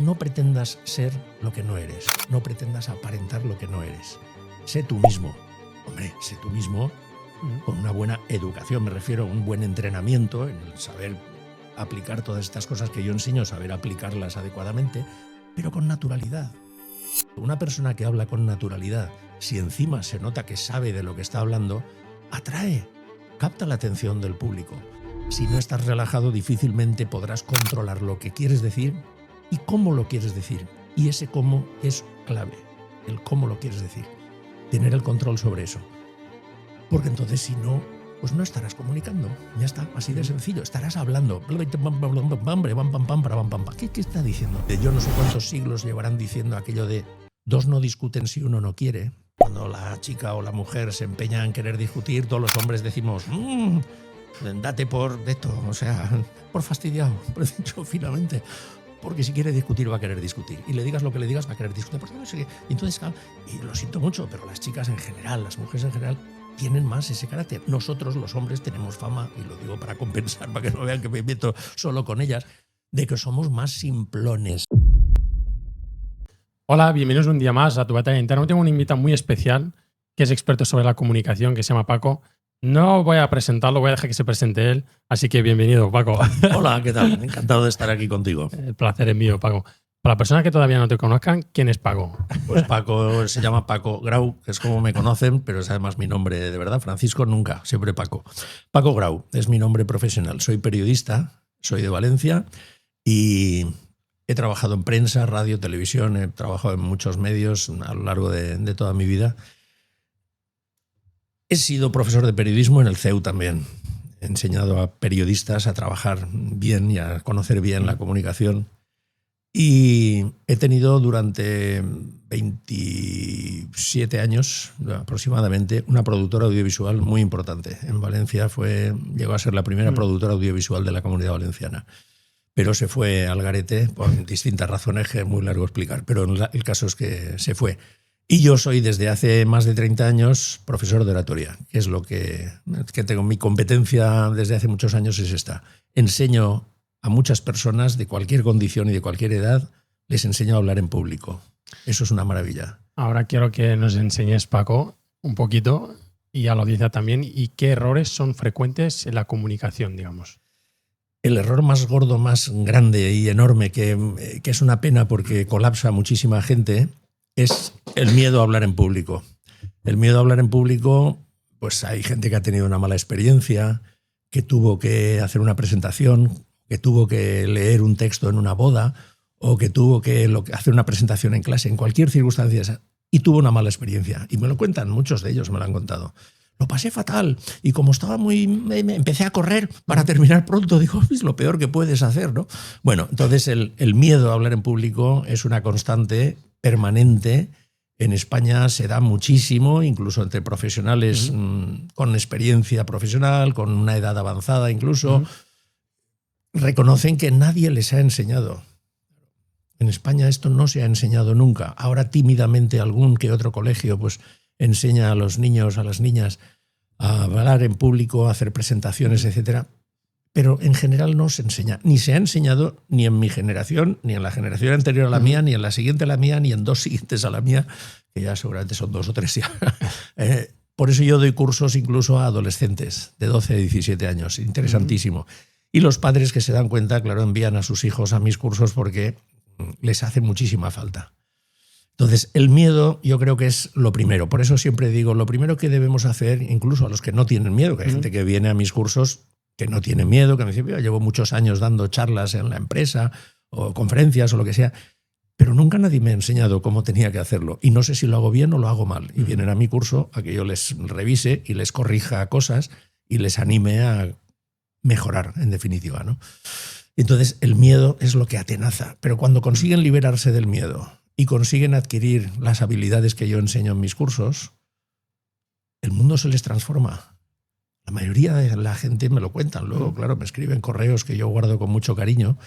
no pretendas ser lo que no eres, no pretendas aparentar lo que no eres. Sé tú mismo. Hombre, sé tú mismo con una buena educación, me refiero a un buen entrenamiento en el saber aplicar todas estas cosas que yo enseño, saber aplicarlas adecuadamente, pero con naturalidad. Una persona que habla con naturalidad, si encima se nota que sabe de lo que está hablando, atrae, capta la atención del público. Si no estás relajado, difícilmente podrás controlar lo que quieres decir y cómo lo quieres decir. Y ese cómo es clave, el cómo lo quieres decir. Tener el control sobre eso. Porque entonces, si no, pues no estarás comunicando. Ya está, así de sencillo. Estarás hablando. ¿Qué está diciendo? Yo no sé cuántos siglos llevarán diciendo aquello de dos no discuten si uno no quiere. Cuando la chica o la mujer se empeña en querer discutir, todos los hombres decimos date por esto, o sea, por fastidiado, por dicho finamente. Porque si quiere discutir, va a querer discutir. Y le digas lo que le digas, va a querer discutir. Porque no sé qué. Y entonces, y lo siento mucho, pero las chicas en general, las mujeres en general, tienen más ese carácter. Nosotros, los hombres, tenemos fama, y lo digo para compensar, para que no vean que me meto solo con ellas, de que somos más simplones. Hola, bienvenidos un día más a Tu Batalla Interna. Hoy tengo un invitado muy especial, que es experto sobre la comunicación, que se llama Paco. No voy a presentarlo, voy a dejar que se presente él. Así que bienvenido, Paco. Hola, ¿qué tal? Encantado de estar aquí contigo. El placer es mío, Paco. Para las personas que todavía no te conozcan, ¿quién es Paco? Pues Paco se llama Paco Grau, que es como me conocen, pero es además mi nombre de verdad. Francisco nunca, siempre Paco. Paco Grau es mi nombre profesional. Soy periodista, soy de Valencia y he trabajado en prensa, radio, televisión, he trabajado en muchos medios a lo largo de toda mi vida. He sido profesor de periodismo en el CEU también. He enseñado a periodistas a trabajar bien y a conocer bien la comunicación. Y he tenido durante 27 años aproximadamente una productora audiovisual muy importante. En Valencia llegó a ser la primera productora audiovisual de la Comunidad Valenciana. Pero se fue al garete por distintas razones que es muy largo explicar. Pero el caso es que se fue. Y yo soy desde hace más de 30 años profesor de oratoria, que es lo que tengo. Mi competencia desde hace muchos años es esta. Enseño a muchas personas de cualquier condición y de cualquier edad, les enseño a hablar en público. Eso es una maravilla. Ahora quiero que nos enseñes, Paco, un poquito, y a la audiencia también, y qué errores son frecuentes en la comunicación, digamos. El error más gordo, más grande y enorme, que es una pena porque colapsa a muchísima gente, es el miedo a hablar en público. El miedo a hablar en público, pues hay gente que ha tenido una mala experiencia, que tuvo que hacer una presentación, que tuvo que leer un texto en una boda o que tuvo que hacer una presentación en clase, en cualquier circunstancia, y tuvo una mala experiencia. Y me lo cuentan, muchos de ellos me lo han contado. Lo pasé fatal y como estaba me empecé a correr para terminar pronto. Digo, es lo peor que puedes hacer, ¿no? Bueno, entonces el miedo a hablar en público es una constante permanente. En España se da muchísimo, incluso entre profesionales con experiencia profesional, con una edad avanzada incluso. Reconocen que nadie les ha enseñado. En España esto no se ha enseñado nunca. Ahora tímidamente algún que otro colegio pues enseña a los niños, a las niñas a hablar en público, a hacer presentaciones, etcétera. Pero en general no se enseña. Ni se ha enseñado ni en mi generación, ni en la generación anterior a la mía, ni en la siguiente a la mía, ni en dos siguientes a la mía, que ya seguramente son 2 o 3 ya. Por eso yo doy cursos incluso a adolescentes de 12 a 17 años. Interesantísimo. Y los padres que se dan cuenta, claro, envían a sus hijos a mis cursos porque les hace muchísima falta. Entonces, el miedo yo creo que es lo primero. Por eso siempre digo, lo primero que debemos hacer, incluso a los que no tienen miedo, que hay gente que viene a mis cursos que no tiene miedo, que me dice, yo llevo muchos años dando charlas en la empresa o conferencias o lo que sea, pero nunca nadie me ha enseñado cómo tenía que hacerlo. Y no sé si lo hago bien o lo hago mal. Y vienen a mi curso a que yo les revise y les corrija cosas y les anime a mejorar, en definitiva, ¿no? Entonces, el miedo es lo que atenaza. Pero cuando consiguen liberarse del miedo y consiguen adquirir las habilidades que yo enseño en mis cursos, el mundo se les transforma. La mayoría de la gente me lo cuentan. Luego, claro, me escriben correos que yo guardo con mucho cariño,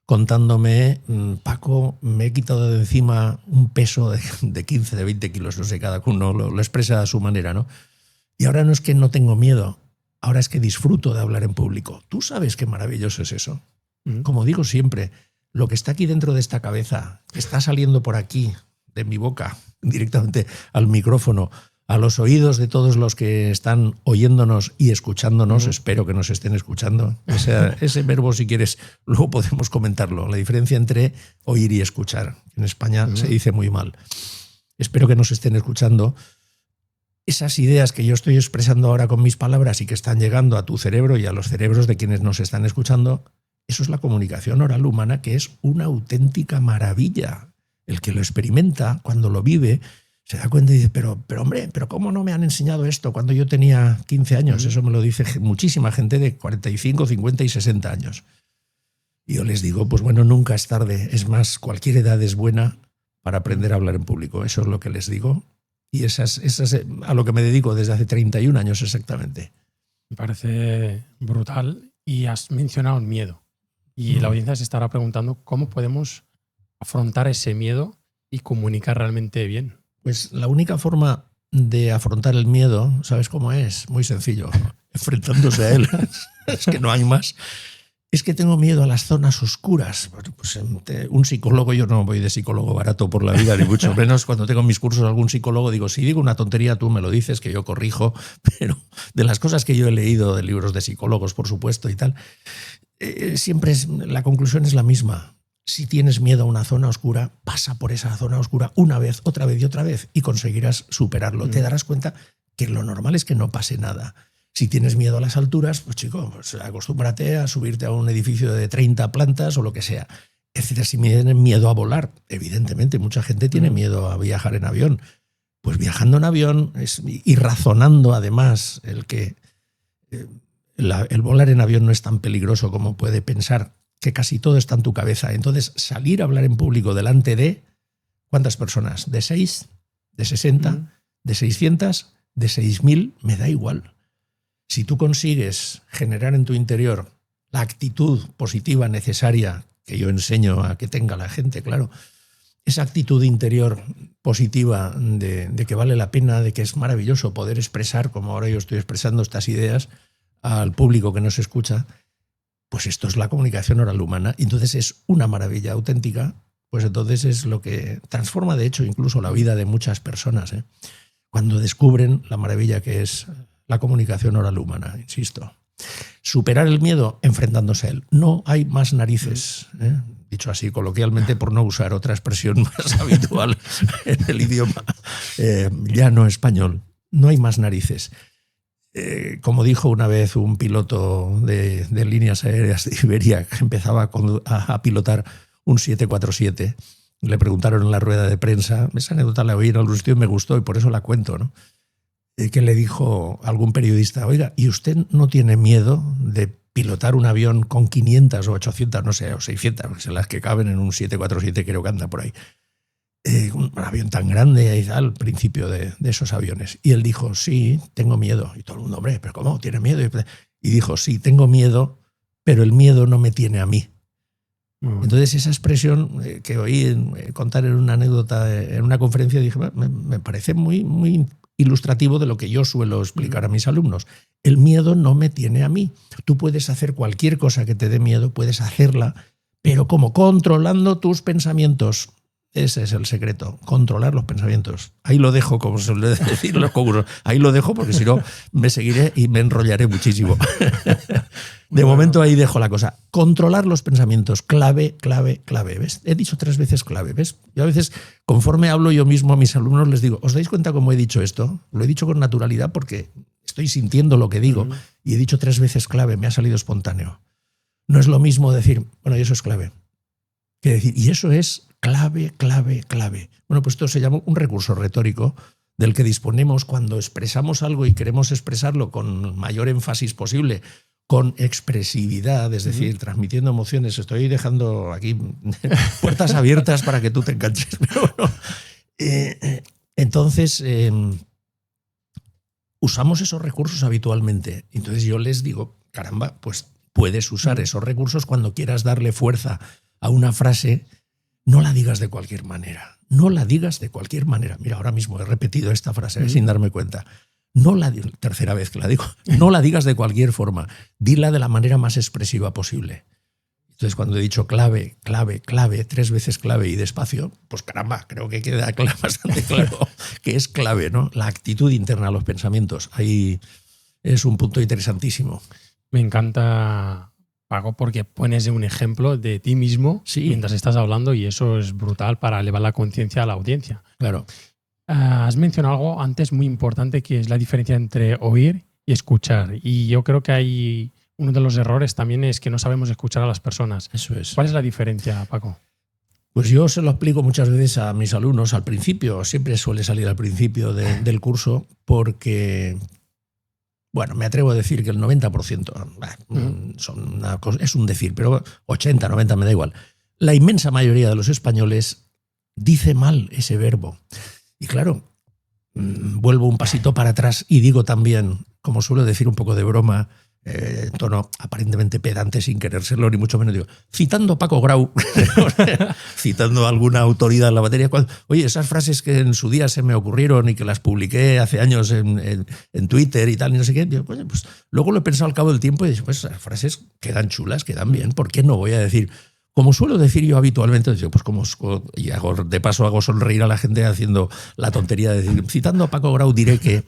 contándome, Paco, me he quitado de encima un peso de 15, de 20 kilos, no sé, cada uno lo expresa a su manera, ¿no? Y ahora no es que no tengo miedo, ahora es que disfruto de hablar en público. ¿Tú sabes qué maravilloso es eso? Como digo siempre, lo que está aquí dentro de esta cabeza, que está saliendo por aquí, de mi boca, directamente al micrófono, a los oídos de todos los que están oyéndonos y escuchándonos, espero que nos estén escuchando. Ese verbo, si quieres, luego podemos comentarlo. La diferencia entre oír y escuchar. En España se dice muy mal. Espero que nos estén escuchando. Esas ideas que yo estoy expresando ahora con mis palabras y que están llegando a tu cerebro y a los cerebros de quienes nos están escuchando, eso es la comunicación oral humana, que es una auténtica maravilla. El que lo experimenta, cuando lo vive, se da cuenta y dice, pero hombre, pero ¿cómo no me han enseñado esto cuando yo tenía 15 años? Eso me lo dice muchísima gente de 45, 50 y 60 años. Y yo les digo, pues bueno, nunca es tarde. Es más, cualquier edad es buena para aprender a hablar en público. Eso es lo que les digo. Y eso es a lo que me dedico desde hace 31 años exactamente. Me parece brutal. Y has mencionado el miedo. Y la audiencia se estará preguntando cómo podemos afrontar ese miedo y comunicar realmente bien. Pues la única forma de afrontar el miedo, ¿sabes cómo es? Muy sencillo, enfrentándose a él. Es que no hay más. Es que tengo miedo a las zonas oscuras. Pues un psicólogo, yo no voy de psicólogo barato por la vida, ni mucho menos. Cuando tengo mis cursos algún psicólogo digo, si digo una tontería tú me lo dices, que yo corrijo, pero de las cosas que yo he leído de libros de psicólogos, por supuesto, y tal, siempre la conclusión es la misma. Si tienes miedo a una zona oscura, pasa por esa zona oscura una vez, otra vez y otra vez y conseguirás superarlo. Te darás cuenta que lo normal es que no pase nada. Si tienes miedo a las alturas, pues chico, pues acostúmbrate a subirte a un edificio de 30 plantas o lo que sea. Es decir, si tienes miedo a volar, evidentemente mucha gente tiene miedo a viajar en avión. Pues viajando en avión y razonando además el volar en avión no es tan peligroso como puede pensar, que casi todo está en tu cabeza. Entonces, salir a hablar en público delante de ¿cuántas personas? ¿De 6? ¿De 60? ¿De 600? ¿De 6.000? Me da igual. Si tú consigues generar en tu interior la actitud positiva necesaria que yo enseño a que tenga la gente, claro, esa actitud interior positiva de que vale la pena, de que es maravilloso poder expresar, como ahora yo estoy expresando estas ideas al público que nos escucha, pues esto es la comunicación oral humana. Y entonces es una maravilla auténtica, pues entonces es lo que transforma, de hecho, incluso la vida de muchas personas, cuando descubren la maravilla que es la comunicación oral humana, insisto. Superar el miedo enfrentándose a él. No hay más narices, dicho así coloquialmente por no usar otra expresión más habitual en el idioma llano español. No hay más narices. Como dijo una vez un piloto de líneas aéreas de Iberia que empezaba a pilotar un 747, le preguntaron en la rueda de prensa, esa anécdota la oí en algún sitio y me gustó y por eso la cuento, ¿no? Que le dijo algún periodista, oiga, ¿y usted no tiene miedo de pilotar un avión con 500 o 800, no sé, o 600, las que caben en un 747, creo que anda por ahí? Un avión tan grande al principio de esos aviones. Y él dijo, sí, tengo miedo. Y todo el mundo, hombre, ¿pero cómo? ¿Tiene miedo? Y dijo, sí, tengo miedo, pero el miedo no me tiene a mí. Entonces esa expresión que oí contar en una anécdota, en una conferencia, dije, me parece muy, muy ilustrativo de lo que yo suelo explicar a mis alumnos. El miedo no me tiene a mí. Tú puedes hacer cualquier cosa que te dé miedo, puedes hacerla, pero como controlando tus pensamientos. Ese es el secreto, controlar los pensamientos. Ahí lo dejo, como se suele decir los comunos. Ahí lo dejo porque si no me seguiré y me enrollaré muchísimo. De momento ahí dejo la cosa. Controlar los pensamientos, clave, clave, clave. ¿Ves? He dicho 3 veces clave, ¿ves? Yo a veces, conforme hablo yo mismo a mis alumnos, les digo, ¿os dais cuenta cómo he dicho esto? Lo he dicho con naturalidad porque estoy sintiendo lo que digo y he dicho 3 veces clave, me ha salido espontáneo. No es lo mismo decir, bueno, y eso es clave, que decir, y eso es clave, clave, clave. Bueno, pues esto se llama un recurso retórico del que disponemos cuando expresamos algo y queremos expresarlo con mayor énfasis posible, con expresividad, es decir, transmitiendo emociones. Estoy dejando aquí puertas abiertas para que tú te enganches. Pero bueno, entonces, usamos esos recursos habitualmente. Entonces yo les digo, caramba, pues puedes usar esos recursos cuando quieras darle fuerza a una frase. No la digas de cualquier manera. No la digas de cualquier manera. Mira, ahora mismo he repetido esta frase sin darme cuenta. No la tercera vez que la digo. No la digas de cualquier forma. Dila de la manera más expresiva posible. Entonces, cuando he dicho clave, 3 veces clave y despacio, pues caramba, creo que queda bastante claro que es clave, ¿no? La actitud interna, los pensamientos. Ahí es un punto interesantísimo. Me encanta, Paco, porque pones un ejemplo de ti mismo mientras estás hablando y eso es brutal para elevar la conciencia a la audiencia. Claro. Has mencionado algo antes muy importante que es la diferencia entre oír y escuchar. Y yo creo que hay uno de los errores también es que no sabemos escuchar a las personas. Eso es. ¿Cuál es la diferencia, Paco? Pues yo se lo explico muchas veces a mis alumnos al principio, siempre suele salir al principio del curso, porque, bueno, me atrevo a decir que el 90% es un decir, pero 80, 90 me da igual. La inmensa mayoría de los españoles dice mal ese verbo. Y claro, vuelvo un pasito para atrás y digo también, como suelo decir un poco de broma, en tono aparentemente pedante sin querérselo, ni mucho menos, digo, citando a Paco Grau, citando a alguna autoridad en la materia, oye, esas frases que en su día se me ocurrieron y que las publiqué hace años en Twitter y tal, y no sé qué, digo, pues luego lo he pensado al cabo del tiempo y digo, pues esas frases quedan chulas, quedan bien, ¿por qué no voy a decir? Como suelo decir yo habitualmente, pues y de paso hago sonreír a la gente haciendo la tontería de decir, citando a Paco Grau diré que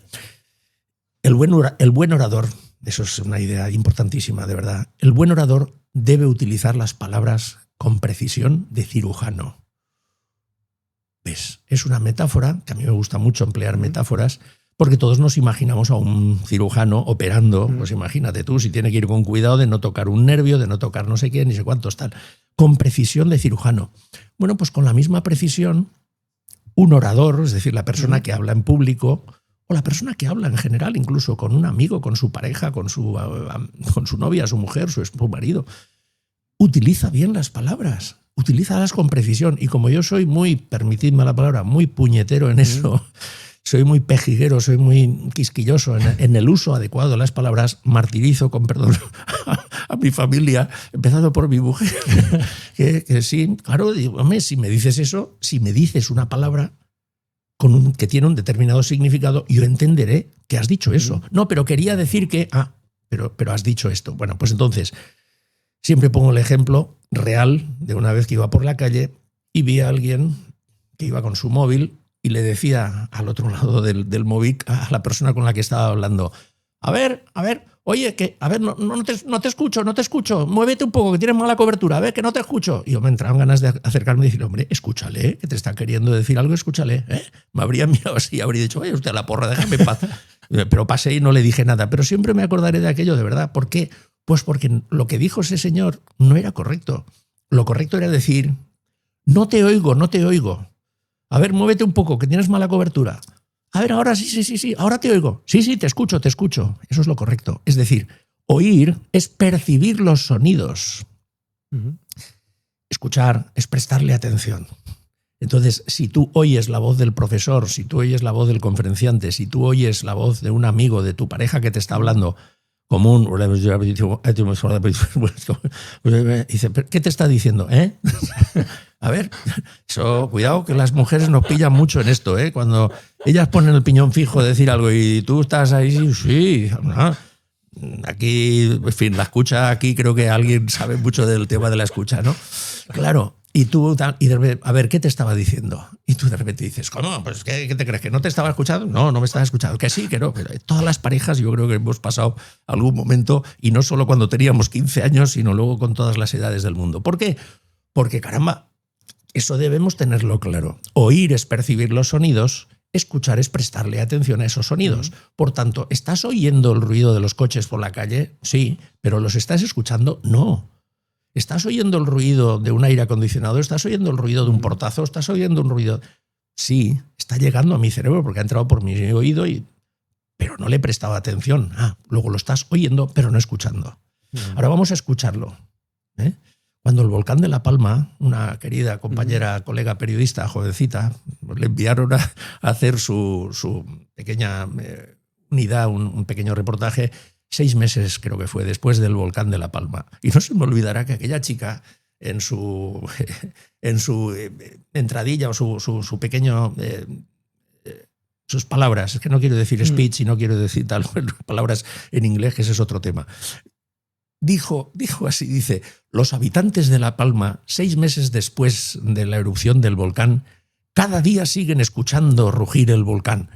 el buen orador, eso es una idea importantísima, de verdad, el buen orador debe utilizar las palabras con precisión de cirujano. ¿Ves? Es una metáfora, que a mí me gusta mucho emplear metáforas, porque todos nos imaginamos a un cirujano operando, pues imagínate tú, si tiene que ir con cuidado de no tocar un nervio, de no tocar no sé qué, ni sé cuántos, tal. Con precisión de cirujano. Bueno, pues con la misma precisión, un orador, es decir, la persona que habla en público, o la persona que habla en general, incluso con un amigo, con su pareja, con su novia, su mujer, su marido, utiliza bien las palabras, utilízalas con precisión. Y como yo soy muy, permitidme la palabra, muy puñetero en eso, soy muy pejiguero, soy muy quisquilloso en el uso adecuado de las palabras, martirizo, con perdón, a mi familia, empezando por mi mujer, que sí, claro, digo, hombre, si me dices eso, si me dices una palabra que tiene un determinado significado, yo entenderé que has dicho eso. No, pero quería decir que, pero has dicho esto. Bueno, pues entonces, siempre pongo el ejemplo real de una vez que iba por la calle y vi a alguien que iba con su móvil y le decía al otro lado del móvil a la persona con la que estaba hablando, a ver, oye, que, a ver, no te escucho, muévete un poco, que tienes mala cobertura, a ver, que no te escucho. Y yo me entraban ganas de acercarme y decir, hombre, escúchale, que te está queriendo decir algo, escúchale. Me habría mirado así y habría dicho, oye, usted a la porra, déjame en paz. Pero pasé y no le dije nada. Pero siempre me acordaré de aquello, de verdad. ¿Por qué? Pues porque lo que dijo ese señor no era correcto. Lo correcto era decir, no te oigo. A ver, muévete un poco, que tienes mala cobertura. A ver, ahora sí, ahora te oigo. Sí, te escucho. Eso es lo correcto. Es decir, oír es percibir los sonidos. Escuchar es prestarle atención. Entonces, si tú oyes la voz del profesor, si tú oyes la voz del conferenciante, si tú oyes la voz de un amigo, de tu pareja que te está hablando, común, dice, ¿qué te está diciendo? A ver, eso, cuidado que las mujeres nos pillan mucho en esto, cuando ellas ponen el piñón fijo de decir algo y tú estás ahí, sí, aquí, en fin, la escucha, aquí creo que alguien sabe mucho del tema de la escucha, ¿no? Claro, y tú, y de repente, a ver, ¿qué te estaba diciendo? Y tú de repente dices, ¿cómo? Pues ¿qué te crees? ¿Que no te estaba escuchando? No me estaba escuchando, que sí, que no. Pero todas las parejas yo creo que hemos pasado algún momento, y no solo cuando teníamos 15 años, sino luego con todas las edades del mundo. ¿Por qué? Porque, caramba, eso debemos tenerlo claro. Oír es percibir los sonidos, escuchar es prestarle atención a esos sonidos. Por tanto, ¿estás oyendo el ruido de los coches por la calle? Sí, pero ¿los estás escuchando? No. ¿Estás oyendo el ruido de un aire acondicionado? ¿Estás oyendo el ruido de un portazo? ¿Estás oyendo un ruido? Sí, está llegando a mi cerebro porque ha entrado por mi oído, pero no le he prestado atención. Luego lo estás oyendo, pero no escuchando. Ahora vamos a escucharlo. Cuando el volcán de La Palma, una querida compañera, colega periodista, jovencita, le enviaron a hacer su pequeña unidad, un pequeño reportaje, 6 meses creo que fue, después del volcán de La Palma. Y no se me olvidará que aquella chica, en su entradilla o su pequeño... sus palabras, es que no quiero decir speech y no quiero decir tal, palabras en inglés, que ese es otro tema. dijo así, dice, los habitantes de La Palma, 6 meses después de la erupción del volcán, cada día siguen escuchando rugir el volcán.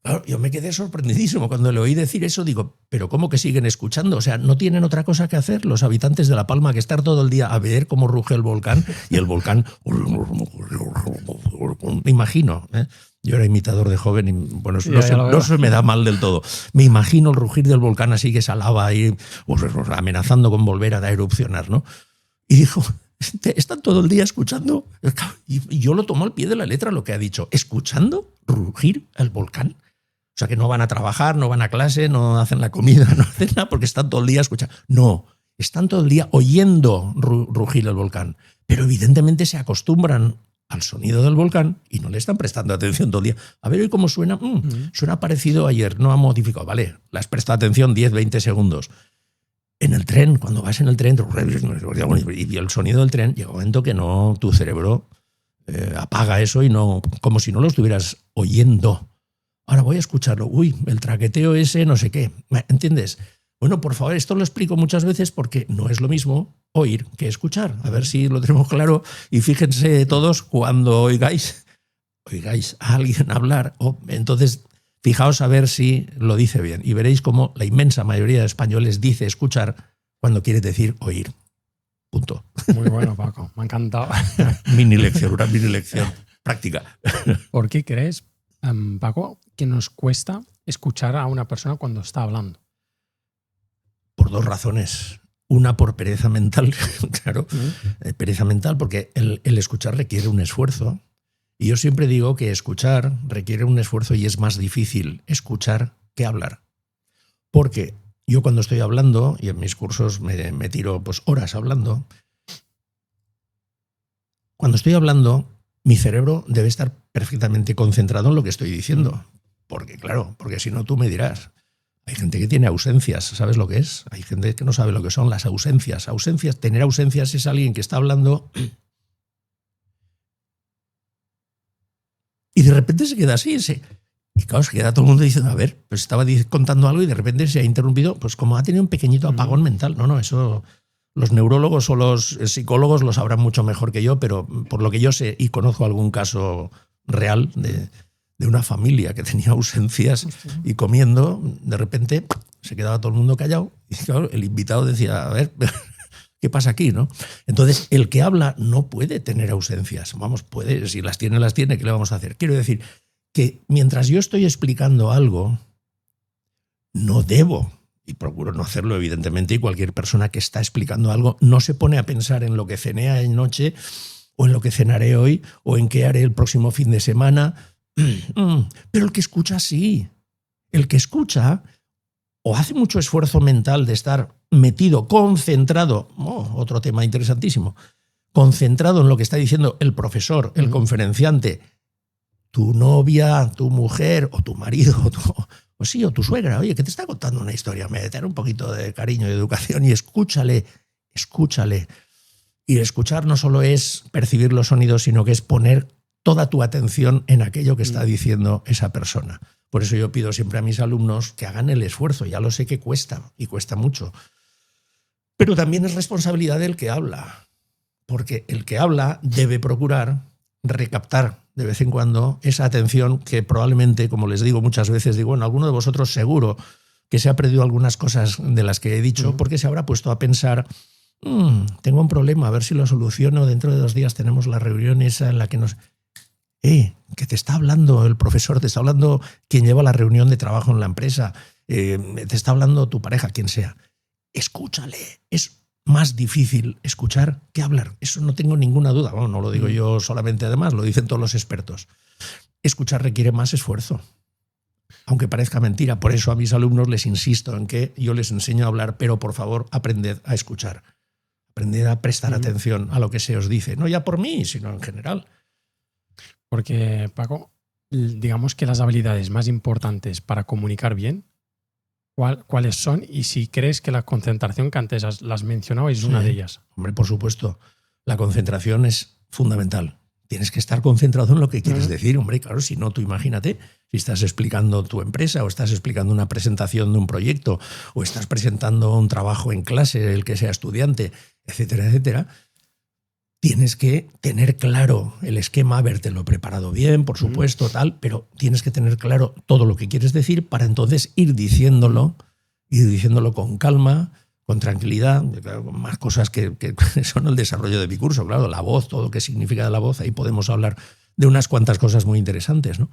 Claro, yo me quedé sorprendidísimo cuando le oí decir eso. Digo, ¿pero cómo que siguen escuchando? O sea, ¿no tienen otra cosa que hacer los habitantes de La Palma que estar todo el día a ver cómo ruge el volcán? Y el volcán... Me imagino, ¿eh? Yo era imitador de joven y bueno, no se me da mal del todo. Me imagino el rugir del volcán así, que esa lava ahí amenazando con volver a erupcionar, ¿no? Y dijo... Están todo el día escuchando. Y yo lo tomo al pie de la letra lo que ha dicho. ¿Escuchando rugir el volcán? O sea, que no van a trabajar, no van a clase, no hacen la comida, no hacen nada porque están todo el día escuchando. No, están todo el día oyendo rugir el volcán. Pero evidentemente se acostumbran al sonido del volcán y no le están prestando atención todo el día. A ver, ¿hoy cómo suena? Suena parecido a ayer, no ha modificado. Vale, le has prestado atención 10, 20 segundos. En el tren, cuando vas en el tren y el sonido del tren, llega un momento que no, tu cerebro apaga eso y no, como si no lo estuvieras oyendo. Ahora voy a escucharlo. Uy, el traqueteo ese, no sé qué. ¿Entiendes? Bueno, por favor, esto lo explico muchas veces porque no es lo mismo oír que escuchar. A ver si lo tenemos claro. Y fíjense todos cuando oigáis a alguien hablar, entonces... Fijaos a ver si lo dice bien y veréis cómo la inmensa mayoría de españoles dice escuchar cuando quiere decir oír. Punto. Muy bueno, Paco. Me ha encantado. Una mini lección práctica. ¿Por qué crees, Paco, que nos cuesta escuchar a una persona cuando está hablando? Por 2 razones. Una, por pereza mental, claro. Pereza mental porque el escuchar requiere un esfuerzo. Y yo siempre digo que escuchar requiere un esfuerzo y es más difícil escuchar que hablar. Porque yo cuando estoy hablando, y en mis cursos me tiro pues horas hablando, cuando estoy hablando, mi cerebro debe estar perfectamente concentrado en lo que estoy diciendo. Porque claro, porque si no tú me dirás, hay gente que tiene ausencias, ¿sabes lo que es? Hay gente que no sabe lo que son las ausencias. Tener ausencias es alguien que está hablando... Y de repente se queda así. Y claro, se queda todo el mundo diciendo, a ver, pues estaba contando algo y de repente se ha interrumpido, pues como ha tenido un pequeñito apagón mental. No, eso los neurólogos o los psicólogos lo sabrán mucho mejor que yo, pero por lo que yo sé y conozco algún caso real de una familia que tenía ausencias y comiendo, de repente se quedaba todo el mundo callado y claro, el invitado decía, a ver... ¿Qué pasa aquí, no? Entonces, el que habla no puede tener ausencias. Vamos, puede, si las tiene, ¿qué le vamos a hacer? Quiero decir que mientras yo estoy explicando algo, no debo, y procuro no hacerlo evidentemente, y cualquier persona que está explicando algo no se pone a pensar en lo que cené anoche, o en lo que cenaré hoy, o en qué haré el próximo fin de semana. Pero el que escucha sí. El que escucha o hace mucho esfuerzo mental de estar metido, concentrado, otro tema interesantísimo, concentrado en lo que está diciendo el profesor, el conferenciante, tu novia, tu mujer o tu marido, o tu suegra, oye, que te está contando una historia, meter un poquito de cariño y educación y escúchale. Y escuchar no solo es percibir los sonidos, sino que es poner toda tu atención en aquello que está diciendo esa persona. Por eso yo pido siempre a mis alumnos que hagan el esfuerzo. Ya lo sé que cuesta, y cuesta mucho. Pero también es responsabilidad del que habla. Porque el que habla debe procurar recaptar de vez en cuando esa atención que probablemente, como les digo muchas veces, bueno, alguno de vosotros seguro que se ha perdido algunas cosas de las que he dicho porque se habrá puesto a pensar, tengo un problema, a ver si lo soluciono, dentro de 2 días tenemos la reunión esa en la que nos... que te está hablando el profesor, te está hablando quien lleva la reunión de trabajo en la empresa, te está hablando tu pareja, quien sea. Escúchale. Es más difícil escuchar que hablar. Eso no tengo ninguna duda. Bueno, no lo digo yo solamente, además, lo dicen todos los expertos. Escuchar requiere más esfuerzo, aunque parezca mentira. Por eso a mis alumnos les insisto en que yo les enseño a hablar, pero por favor, aprended a escuchar. Aprended a prestar atención a lo que se os dice. No ya por mí, sino en general. Porque, Paco, digamos que las habilidades más importantes para comunicar bien, ¿cuáles son? Y si crees que la concentración, que antes las mencionado, es una de ellas. Hombre, por supuesto. La concentración es fundamental. Tienes que estar concentrado en lo que quieres decir. Hombre, claro, si no, tú imagínate, si estás explicando tu empresa o estás explicando una presentación de un proyecto o estás presentando un trabajo en clase, el que sea estudiante, etcétera, etcétera, tienes que tener claro el esquema, habértelo preparado bien, por supuesto, tal, pero tienes que tener claro todo lo que quieres decir para entonces ir diciéndolo con calma, con tranquilidad, claro, con más cosas que son el desarrollo de mi curso, claro, la voz, todo lo que significa la voz, ahí podemos hablar de unas cuantas cosas muy interesantes, ¿no?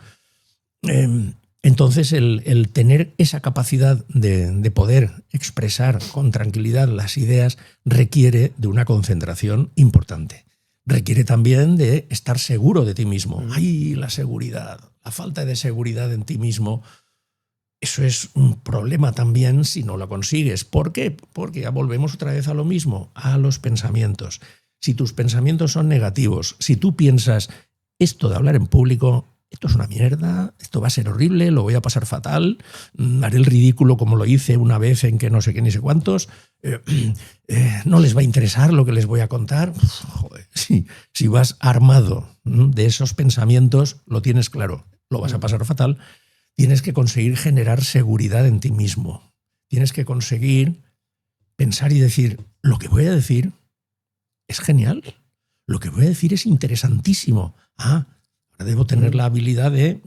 Entonces, el tener esa capacidad de poder expresar con tranquilidad las ideas requiere de una concentración importante. Requiere también de estar seguro de ti mismo. ¡Ay, la seguridad! La falta de seguridad en ti mismo. Eso es un problema también si no lo consigues. ¿Por qué? Porque ya volvemos otra vez a lo mismo, a los pensamientos. Si tus pensamientos son negativos, si tú piensas esto de hablar en público, esto es una mierda, esto va a ser horrible, lo voy a pasar fatal, haré el ridículo como lo hice una vez en que no sé qué ni sé cuántos, no les va a interesar lo que les voy a contar. Joder, si vas armado de esos pensamientos, lo tienes claro, lo vas a pasar fatal. Tienes que conseguir generar seguridad en ti mismo. Tienes que conseguir pensar y decir, lo que voy a decir es genial, lo que voy a decir es interesantísimo. Ahora debo tener la habilidad de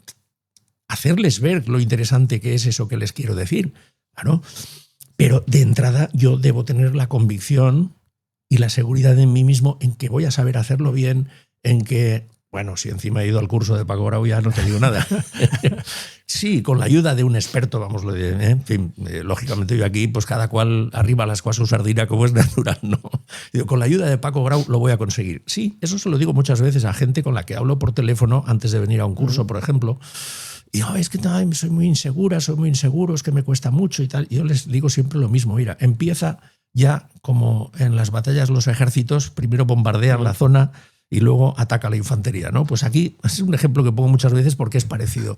hacerles ver lo interesante que es eso que les quiero decir. Claro. Pero de entrada yo debo tener la convicción y la seguridad en mí mismo en que voy a saber hacerlo bien, en que, bueno, si encima he ido al curso de Paco Grau ya no te digo nada. Sí, con la ayuda de un experto, vamos, en fin, lógicamente yo aquí, pues cada cual arriba las cosas su sardina como es natural, ¿no? Digo, con la ayuda de Paco Grau lo voy a conseguir. Sí, eso se lo digo muchas veces a gente con la que hablo por teléfono antes de venir a un curso, por ejemplo. Y es que soy muy inseguro, es que me cuesta mucho y tal. Y yo les digo siempre lo mismo, mira, empieza ya como en las batallas los ejércitos, primero bombardean la zona y luego ataca la infantería, ¿no? Pues aquí es un ejemplo que pongo muchas veces porque es parecido.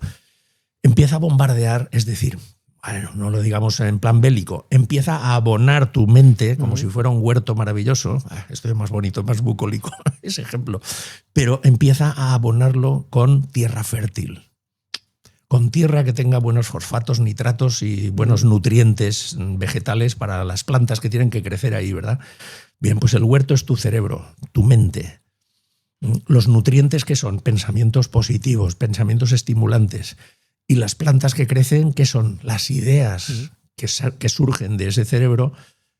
Empieza a bombardear, es decir, bueno, no lo digamos en plan bélico, empieza a abonar tu mente como si fuera un huerto maravilloso. Esto es más bonito, más bucólico, ese ejemplo. Pero empieza a abonarlo con tierra fértil, con tierra que tenga buenos fosfatos, nitratos y buenos nutrientes vegetales para las plantas que tienen que crecer ahí, ¿verdad? Bien, pues el huerto es tu cerebro, tu mente. Los nutrientes que son pensamientos positivos, pensamientos estimulantes. Y las plantas que crecen, ¿qué son? Las ideas que surgen de ese cerebro,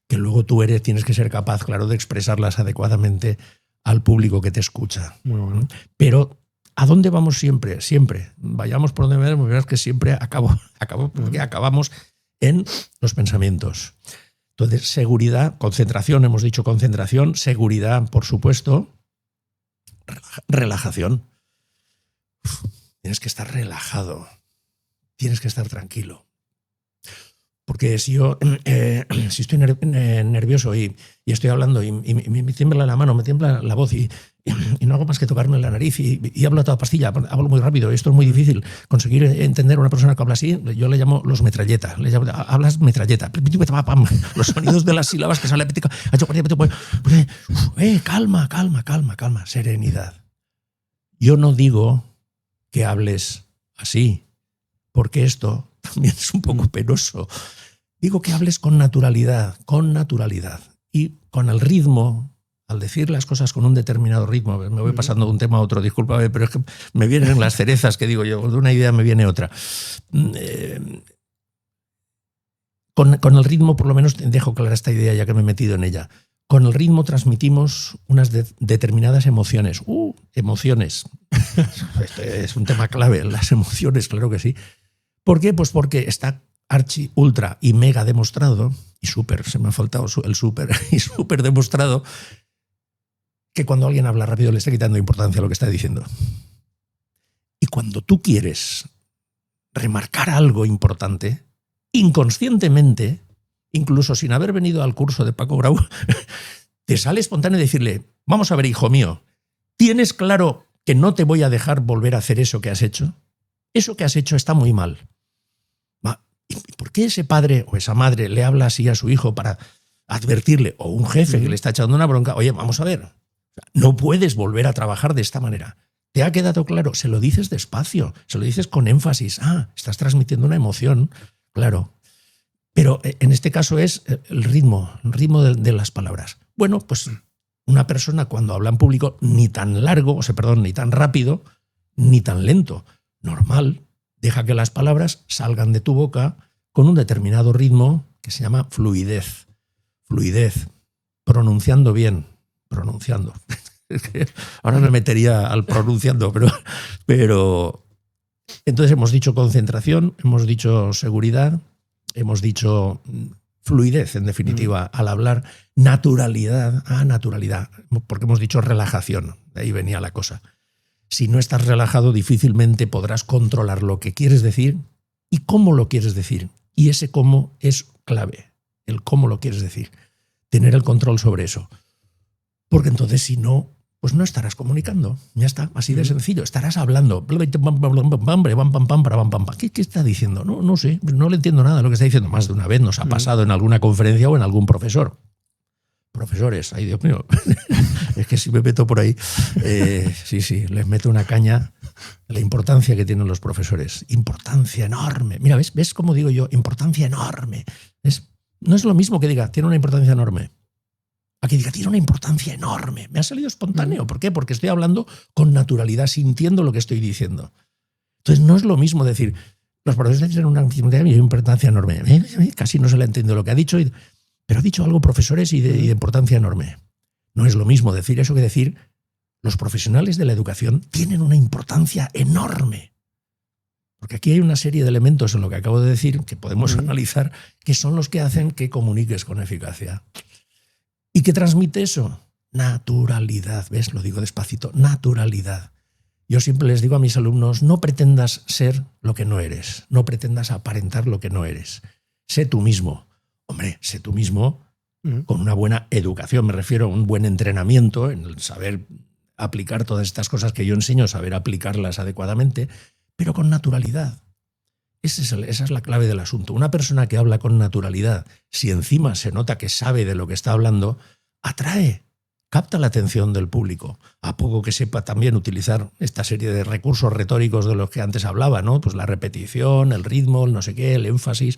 que luego tú tienes que ser capaz, claro, de expresarlas adecuadamente al público que te escucha. Muy bueno. Pero ¿a dónde vamos siempre? Siempre. Vayamos por donde vayamos, verás que siempre porque acabamos en los pensamientos. Entonces, seguridad, concentración, hemos dicho concentración, seguridad, por supuesto, relajación. Tienes que estar relajado. Tienes que estar tranquilo. Porque si estoy nervioso y estoy hablando y me tiembla la mano, me tiembla la voz y no hago más que tocarme la nariz y hablo a toda pastilla, hablo muy rápido, esto es muy difícil. Conseguir entender a una persona que habla así, yo le llamo los metralleta. Hablas metralleta. Los sonidos de las sílabas que salen. Calma, serenidad. Yo no digo que hables así, porque esto también es un poco penoso. Digo que hables con naturalidad y con el ritmo, al decir las cosas con un determinado ritmo. Me voy pasando de un tema a otro, discúlpame, pero es que me vienen las cerezas que digo yo, de una idea me viene otra. Con el ritmo, por lo menos, dejo clara esta idea ya que me he metido en ella. Con el ritmo transmitimos unas determinadas emociones. Emociones. Este es un tema clave, las emociones, claro que sí. ¿Por qué? Pues porque está archi, ultra y mega demostrado, y súper, se me ha faltado el súper, y súper demostrado, que cuando alguien habla rápido le está quitando importancia a lo que está diciendo. Y cuando tú quieres remarcar algo importante, inconscientemente, incluso sin haber venido al curso de Paco Grau, te sale espontáneo decirle, vamos a ver, hijo mío, ¿tienes claro que no te voy a dejar volver a hacer eso que has hecho? Eso que has hecho está muy mal. ¿Y por qué ese padre o esa madre le habla así a su hijo para advertirle? O un jefe que le está echando una bronca. Oye, vamos a ver, No puedes volver a trabajar de esta manera. ¿Te ha quedado claro? Se lo dices despacio, se lo dices con énfasis. Estás transmitiendo una emoción, claro. Pero en este caso es el ritmo de las palabras. Bueno, pues una persona cuando habla en público ni tan largo, ni tan rápido, ni tan lento. Normal, deja que las palabras salgan de tu boca con un determinado ritmo que se llama fluidez. Fluidez, pronunciando bien, pronunciando. Ahora me metería al pronunciando, pero entonces hemos dicho concentración, hemos dicho seguridad, hemos dicho fluidez, en definitiva, al hablar, naturalidad, naturalidad, porque hemos dicho relajación, de ahí venía la cosa. Si no estás relajado, difícilmente podrás controlar lo que quieres decir y cómo lo quieres decir. Y ese cómo es clave, el cómo lo quieres decir. Tener el control sobre eso. Porque entonces, si no, pues no estarás comunicando. Ya está, así de sencillo. Estarás hablando. ¿Qué está diciendo? No sé, no le entiendo nada de lo que está diciendo. Más de una vez nos ha pasado en alguna conferencia o en algún profesor. Profesores, ay Dios mío, es que si me meto por ahí, sí, les meto una caña. La importancia que tienen los profesores, importancia enorme. Mira, ¿ves cómo digo yo? Importancia enorme. No es lo mismo que diga, tiene una importancia enorme, a que diga, tiene una importancia enorme. Me ha salido espontáneo. ¿Por qué? Porque estoy hablando con naturalidad, sintiendo lo que estoy diciendo. Entonces no es lo mismo decir, los profesores tienen una importancia enorme. Casi no se le entiende lo que ha dicho, pero ha dicho algo, profesores, y de importancia enorme. No es lo mismo decir eso que decir, los profesionales de la educación tienen una importancia enorme. Porque aquí hay una serie de elementos en lo que acabo de decir que podemos analizar, que son los que hacen que comuniques con eficacia. ¿Y qué transmite eso? Naturalidad. ¿Ves? Lo digo despacito. Naturalidad. Yo siempre les digo a mis alumnos, no pretendas ser lo que no eres. No pretendas aparentar lo que no eres. Sé tú mismo. Hombre, sé tú mismo con una buena educación. Me refiero a un buen entrenamiento en el saber aplicar todas estas cosas que yo enseño, saber aplicarlas adecuadamente, pero con naturalidad. Esa es la clave del asunto. Una persona que habla con naturalidad, si encima se nota que sabe de lo que está hablando, atrae, capta la atención del público. A poco que sepa también utilizar esta serie de recursos retóricos de los que antes hablaba, ¿no? Pues la repetición, el ritmo, el no sé qué, el énfasis.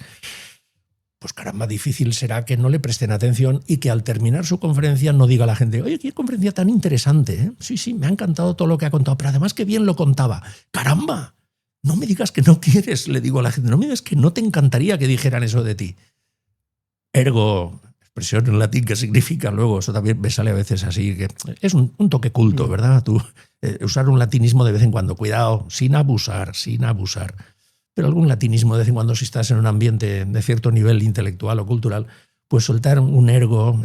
Pues caramba, difícil será que no le presten atención y que al terminar su conferencia no diga a la gente, oye, qué conferencia tan interesante, ¿eh? Sí, me ha encantado todo lo que ha contado, pero además qué bien lo contaba. ¡Caramba! No me digas que no quieres, le digo a la gente, no me digas que no te encantaría que dijeran eso de ti. Ergo, expresión en latín que significa luego, eso también me sale a veces así, que es un toque culto, ¿verdad? Tú, usar un latinismo de vez en cuando, cuidado, sin abusar. Pero algún latinismo de vez en cuando, si estás en un ambiente de cierto nivel intelectual o cultural, pues soltar un ergo,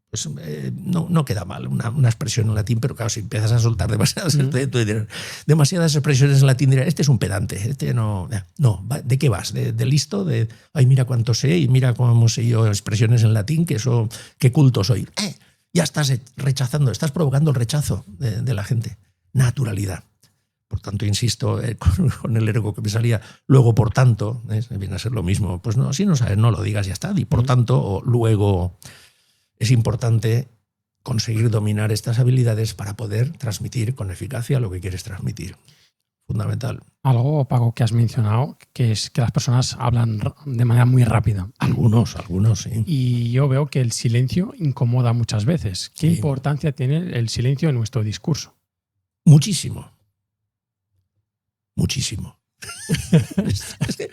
pues, no queda mal, una expresión en latín, pero claro, si empiezas a soltar demasiadas expresiones en latín, dirás, este es un pedante, este no, ¿de qué vas? ¿De listo? Ay, mira cuánto sé y mira cómo sé yo expresiones en latín, que eso, qué culto soy. Ya estás rechazando, estás provocando el rechazo de la gente. Naturalidad. Por tanto, insisto, con el ergo que me salía, luego por tanto, viene a ser lo mismo. Pues no, si no sabes, no lo digas, ya está. Y por tanto, o luego, es importante conseguir dominar estas habilidades para poder transmitir con eficacia lo que quieres transmitir. Fundamental. Algo, Paco, que has mencionado, que es que las personas hablan de manera muy rápida. Algunos, sí. Y yo veo que el silencio incomoda muchas veces. ¿Qué importancia tiene el silencio en nuestro discurso? Muchísimo. Es que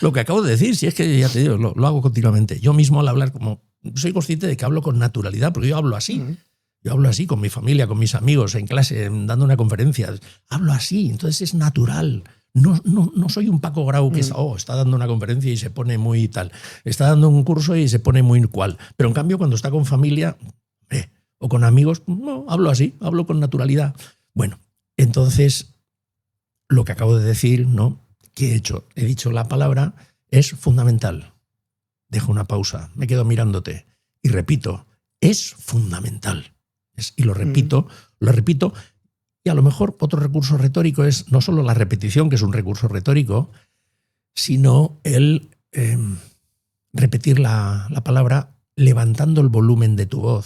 lo que acabo de decir, si es que ya te digo, lo hago continuamente. Yo mismo al hablar, como soy consciente de que hablo con naturalidad, porque yo hablo así. Yo hablo así con mi familia, con mis amigos, en clase, dando una conferencia. Hablo así, entonces es natural. No soy un Paco Grau que está dando una conferencia y se pone muy tal. Está dando un curso y se pone muy cual. Pero en cambio, cuando está con familia o con amigos, no, hablo así, hablo con naturalidad. Bueno, entonces lo que acabo de decir, ¿no? ¿Qué he hecho? He dicho la palabra, es fundamental. Dejo una pausa, me quedo mirándote y repito, es fundamental. Y lo repito, y a lo mejor otro recurso retórico es no solo la repetición, que es un recurso retórico, sino el repetir la palabra levantando el volumen de tu voz.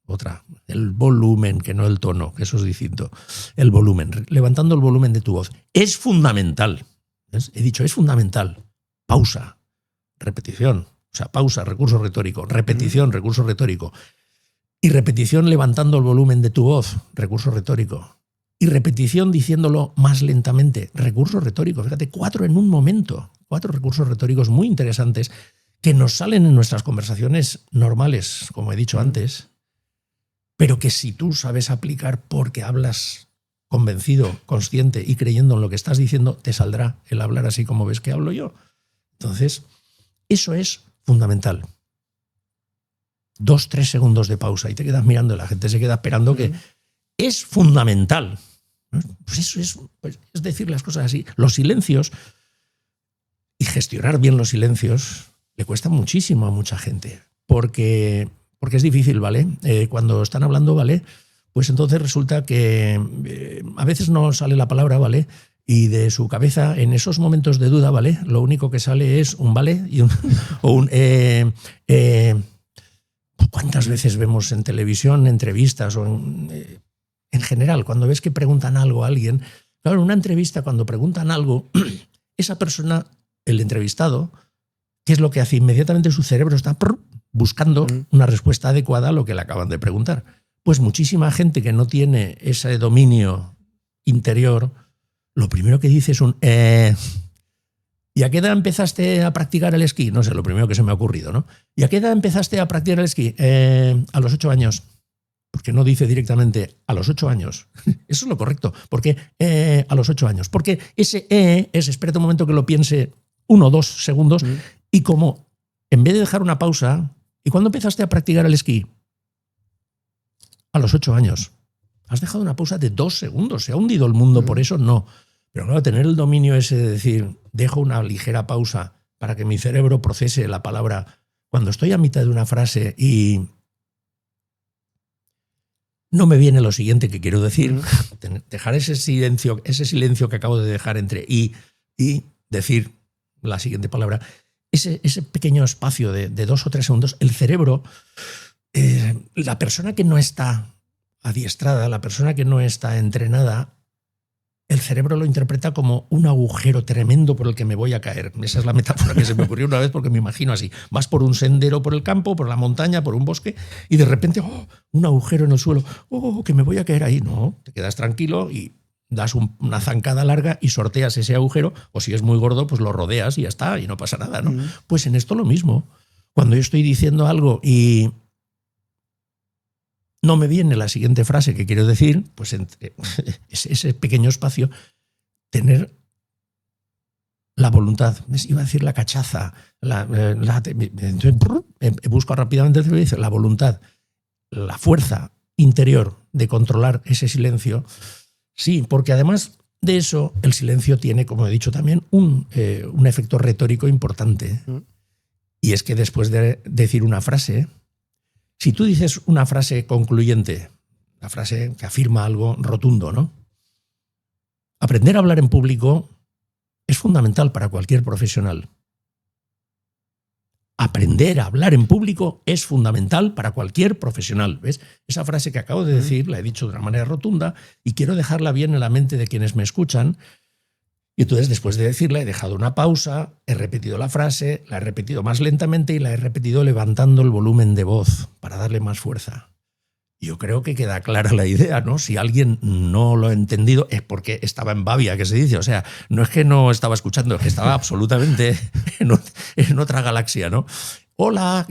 otra. El volumen, que no el tono, que eso es distinto. El volumen, levantando el volumen de tu voz. Es fundamental. ¿Ves? He dicho, es fundamental. Pausa, repetición. O sea, pausa, recurso retórico. Repetición, recurso retórico. Y repetición levantando el volumen de tu voz, recurso retórico. Y repetición diciéndolo más lentamente, recurso retórico. Fíjate, 4 en un momento. 4 recursos retóricos muy interesantes que nos salen en nuestras conversaciones normales, como he dicho antes, pero que si tú sabes aplicar porque hablas convencido, consciente y creyendo en lo que estás diciendo, te saldrá el hablar así como ves que hablo yo. Entonces, eso es fundamental. 2-3 segundos de pausa y te quedas mirando y la gente se queda esperando que es fundamental. Pues eso es decir las cosas así. Los silencios y gestionar bien los silencios le cuesta muchísimo a mucha gente porque es difícil, ¿vale? Cuando están hablando, ¿vale? Pues entonces resulta que a veces no sale la palabra, ¿vale? Y de su cabeza, en esos momentos de duda, ¿vale? Lo único que sale es un vale y un ¿cuántas veces vemos en televisión, entrevistas o en general, cuando ves que preguntan algo a alguien? Claro, en una entrevista, cuando preguntan algo, esa persona, el entrevistado, ¿qué es lo que hace? Inmediatamente su cerebro está buscando una respuesta adecuada a lo que le acaban de preguntar. Pues muchísima gente que no tiene ese dominio interior, lo primero que dice es un ¿y a qué edad empezaste a practicar el esquí? No sé, lo primero que se me ha ocurrido, ¿no? ¿Y a qué edad empezaste a practicar el esquí? A los 8 años. Porque no dice directamente a los 8 años. Eso es lo correcto. Porque a los 8 años. Porque ese es, espérate un momento que lo piense 1 o 2 segundos, y como en vez de dejar una pausa, ¿y cuándo empezaste a practicar el esquí? A los 8 años. Has dejado una pausa de 2 segundos. ¿Se ha hundido el mundo por eso? No. Pero claro, tener el dominio ese de decir, dejo una ligera pausa para que mi cerebro procese la palabra cuando estoy a mitad de una frase y no me viene lo siguiente que quiero decir, dejar ese silencio que acabo de dejar entre y decir la siguiente palabra, ese pequeño espacio de 2 o 3 segundos, el cerebro, la persona que no está adiestrada, la persona que no está entrenada, el cerebro lo interpreta como un agujero tremendo por el que me voy a caer. Esa es la metáfora que se me ocurrió una vez porque me imagino así. Vas por un sendero por el campo, por la montaña, por un bosque y de repente, un agujero en el suelo. Que me voy a caer ahí. No, te quedas tranquilo y das una zancada larga y sorteas ese agujero, o si es muy gordo, pues lo rodeas y ya está, y no pasa nada, ¿no? Pues en esto lo mismo. Cuando yo estoy diciendo algo y no me viene la siguiente frase que quiero decir, pues entre ese pequeño espacio, tener la voluntad. Iba a decir la cachaza. Entonces, busco rápidamente el cerebro y dice la voluntad, la fuerza interior de controlar ese silencio. Sí, porque además de eso, el silencio tiene, como he dicho también, un efecto retórico importante. Y es que después de decir una frase, si tú dices una frase concluyente, una frase que afirma algo rotundo, ¿no? Aprender a hablar en público es fundamental para cualquier profesional. Aprender a hablar en público es fundamental para cualquier profesional. ¿Ves? Esa frase que acabo de decir la he dicho de una manera rotunda y quiero dejarla bien en la mente de quienes me escuchan. Y entonces, después de decirla, he dejado una pausa, he repetido la frase, la he repetido más lentamente y la he repetido levantando el volumen de voz para darle más fuerza. Yo creo que queda clara la idea, ¿no? Si alguien no lo ha entendido es porque estaba en babia, que se dice. O sea, no es que no estaba escuchando, es que estaba absolutamente en otra galaxia, ¿no? Hola,